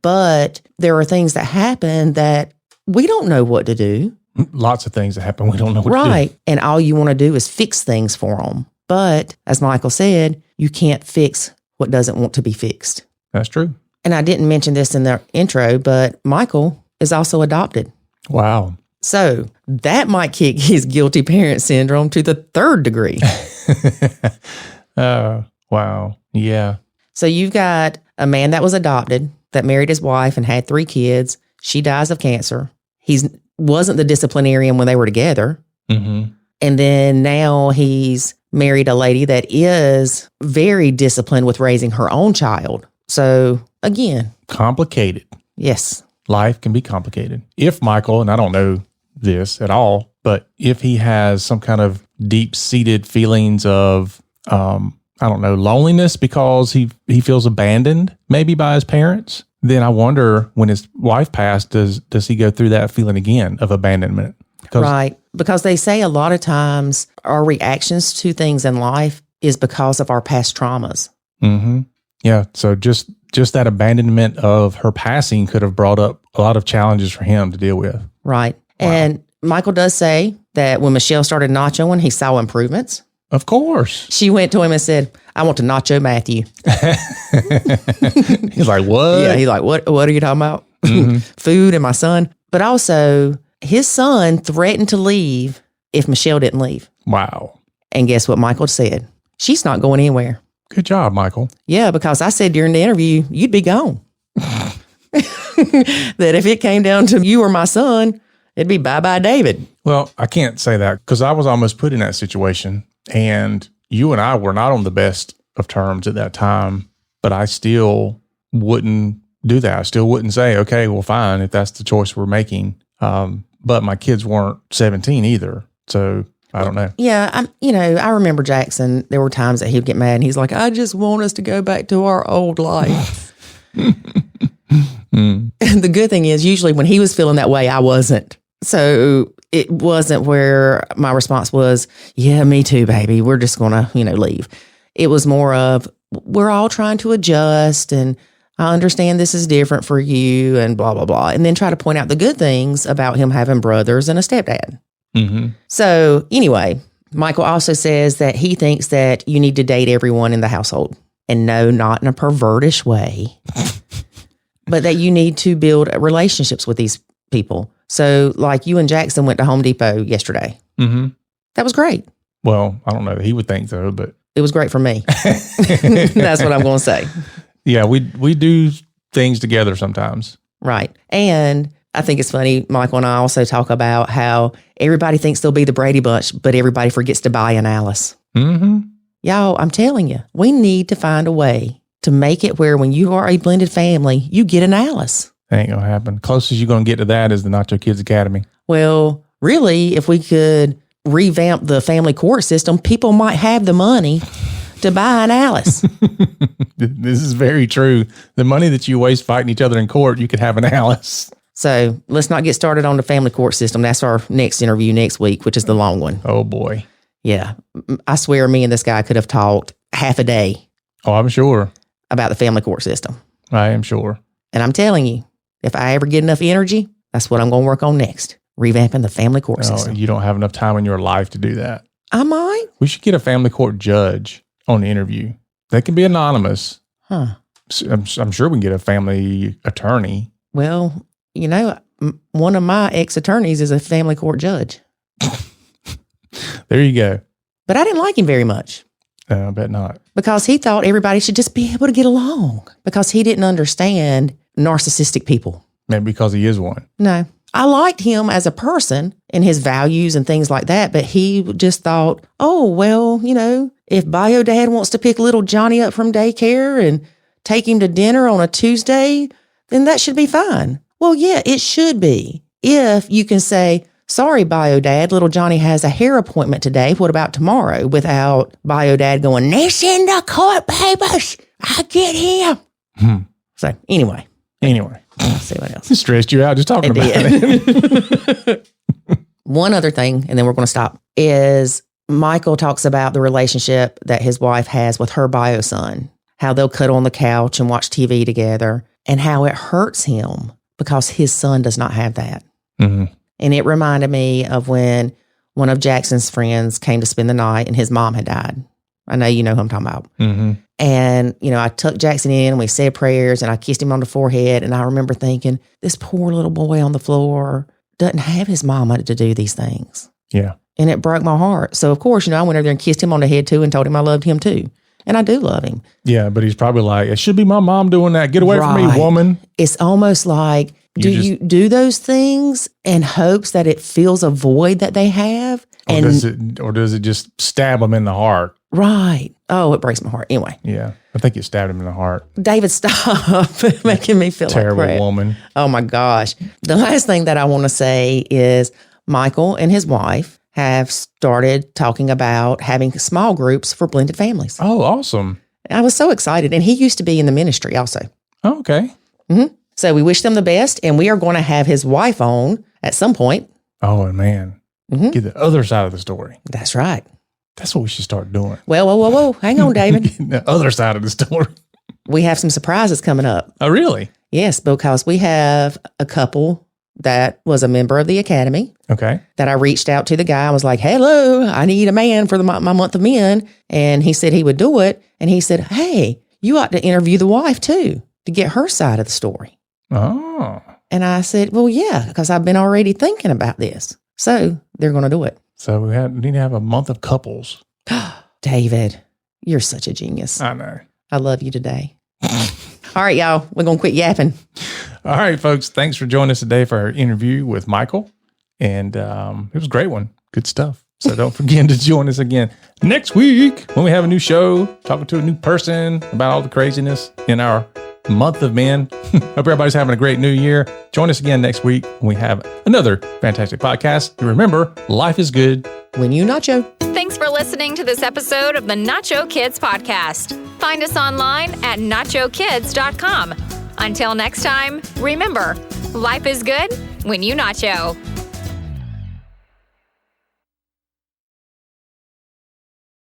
But there are things that happen that we don't know what to do. Lots of things that happen we don't know what to do. Right. And all you want to do is fix things for them. But as Michael said, you can't fix what doesn't want to be fixed. That's true. And I didn't mention this in the intro, but Michael is also adopted. Wow. So that might kick his guilty parent syndrome to the third degree. Wow. Yeah. So you've got a man that was adopted, that married his wife and had 3 kids. She dies of cancer. He wasn't the disciplinarian when they were together. And then now he's married a lady that is very disciplined with raising her own child. So again, complicated. Yes. Life can be complicated. If Michael, and I don't know this at all, but if he has some kind of deep-seated feelings of, loneliness because he feels abandoned maybe by his parents, then I wonder when his wife passed, does he go through that feeling again of abandonment? Right. Because they say a lot of times our reactions to things in life is because of our past traumas. Yeah. So just that abandonment of her passing could have brought up a lot of challenges for him to deal with. Right. Wow. And Michael does say that when Michelle started nachoing, he saw improvements. Of course. She went to him and said, I want to nacho Matthew. He's like, what? Yeah, he's like, what are you talking about? Food and my son. But also, his son threatened to leave if Michelle didn't leave. Wow. And guess what Michael said? She's not going anywhere. Good job, Michael. Yeah, because I said during the interview, you'd be gone. That if it came down to you or my son, it'd be bye-bye David. Well, I can't say that because I was almost put in that situation. And you and I were not on the best of terms at that time, but I still wouldn't do that. I still wouldn't say, okay, well, fine, if that's the choice we're making. But my kids weren't 17 either. So I don't know. Yeah. I remember Jackson. There were times that he would get mad and he's like, I just want us to go back to our old life. And the good thing is usually when he was feeling that way, I wasn't. So it wasn't where my response was, yeah, me too, baby. We're just going to, leave. It was more of, we're all trying to adjust and I understand this is different for you and blah, blah, blah. And then try to point out the good things about him having brothers and a stepdad. So anyway, Michael also says that he thinks that you need to date everyone in the household. And no, not in a pervertish way, but that you need to build relationships with these people. So like you and Jackson went to Home Depot yesterday. That was great. Well, I don't know that he would think so, but it was great for me. That's what I'm going to say. Yeah, we do things together sometimes. Right. And I think it's funny. Michael and I also talk about how everybody thinks they'll be the Brady Bunch, but everybody forgets to buy an Alice. Mm-hmm. Y'all, I'm telling you, we need to find a way to make it where when you are a blended family, you get an Alice. Ain't going to happen. Closest you're going to get to that is the Nacho Kids Academy. Well, really, if we could revamp the family court system, people might have the money to buy an Alice. This is very true. The money that you waste fighting each other in court, you could have an Alice. So let's not get started on the family court system. That's our next interview next week, which is the long one. Oh, boy. Yeah. I swear me and this guy could have talked half a day. Oh, I'm sure. About the family court system. I am sure. And I'm telling you, if I ever get enough energy, that's what I'm going to work on next. Revamping the family court system. You don't have enough time in your life to do that. I might. We should get a family court judge on the interview. They can be anonymous. Huh. I'm sure we can get a family attorney. Well, you know, one of my ex-attorneys is a family court judge. There you go. But I didn't like him very much. I bet not. Because he thought everybody should just be able to get along. Because he didn't understand narcissistic people. Maybe because he is one. No. I liked him as a person and his values and things like that. But he just thought, oh, well, you know, if bio dad wants to pick little Johnny up from daycare and take him to dinner on a Tuesday, then that should be fine. Well, yeah, it should be. If you can say, sorry, bio dad, little Johnny has a hair appointment today. What about tomorrow? Without bio dad going, this in the court papers. I get him. So anyway. Let's see what else. It stressed you out just talking about it. One other thing, and then we're going to stop, is Michael talks about the relationship that his wife has with her bio son, how they'll cuddle on the couch and watch TV together, and how it hurts him because his son does not have that. Mm-hmm. And it reminded me of when one of Jackson's friends came to spend the night and his mom had died. I know you know who I'm talking about. Mm-hmm. And, you know, I tucked Jackson in and we said prayers and I kissed him on the forehead. And I remember thinking, this poor little boy on the floor doesn't have his mama to do these things. Yeah. And it broke my heart. So, of course, you know, I went over there and kissed him on the head too and told him I loved him too. And I do love him. Yeah, but he's probably like, it should be my mom doing that. Get away from me, woman. It's almost like, you do those things in hopes that it fills a void that they have? Or does it just stab them in the heart? Right. Oh, it breaks my heart. Anyway. Yeah. I think it stabbed him in the heart. David, stop making me feel Terrible like crap. Woman. Oh, my gosh. The last thing that I want to say is Michael and his wife have started talking about having small groups for blended families. Oh, awesome. I was so excited. And he used to be in the ministry also. Oh, okay. Mm-hmm. So we wish them the best. And we are going to have his wife on at some point. Oh, and man. Mm-hmm. Get the other side of the story. That's right. That's what we should start doing. Well, whoa. Hang on, David. The other side of the story. We have some surprises coming up. Oh, really? Yes, because we have a couple that was a member of the academy. Okay. That I reached out to the guy. I was like, hello, I need a man for my month of men. And he said he would do it. And he said, hey, you ought to interview the wife too, to get her side of the story. Oh. And I said, well, yeah, because I've been already thinking about this. So they're going to do it. So we need to have a month of couples. David, you're such a genius. I know. I love you today. All right, y'all. We're going to quit yapping. All right, folks. Thanks for joining us today for our interview with Michael. And it was a great one. Good stuff. So don't forget to join us again next week when we have a new show, talking to a new person about all the craziness in our month of men. Hope everybody's having a great new year. Join us again next week when we have another fantastic podcast. And remember, life is good when you nacho. Thanks for listening to this episode of the Nacho Kids Podcast. Find us online at nachokids.com. Until next time, remember, life is good when you nacho.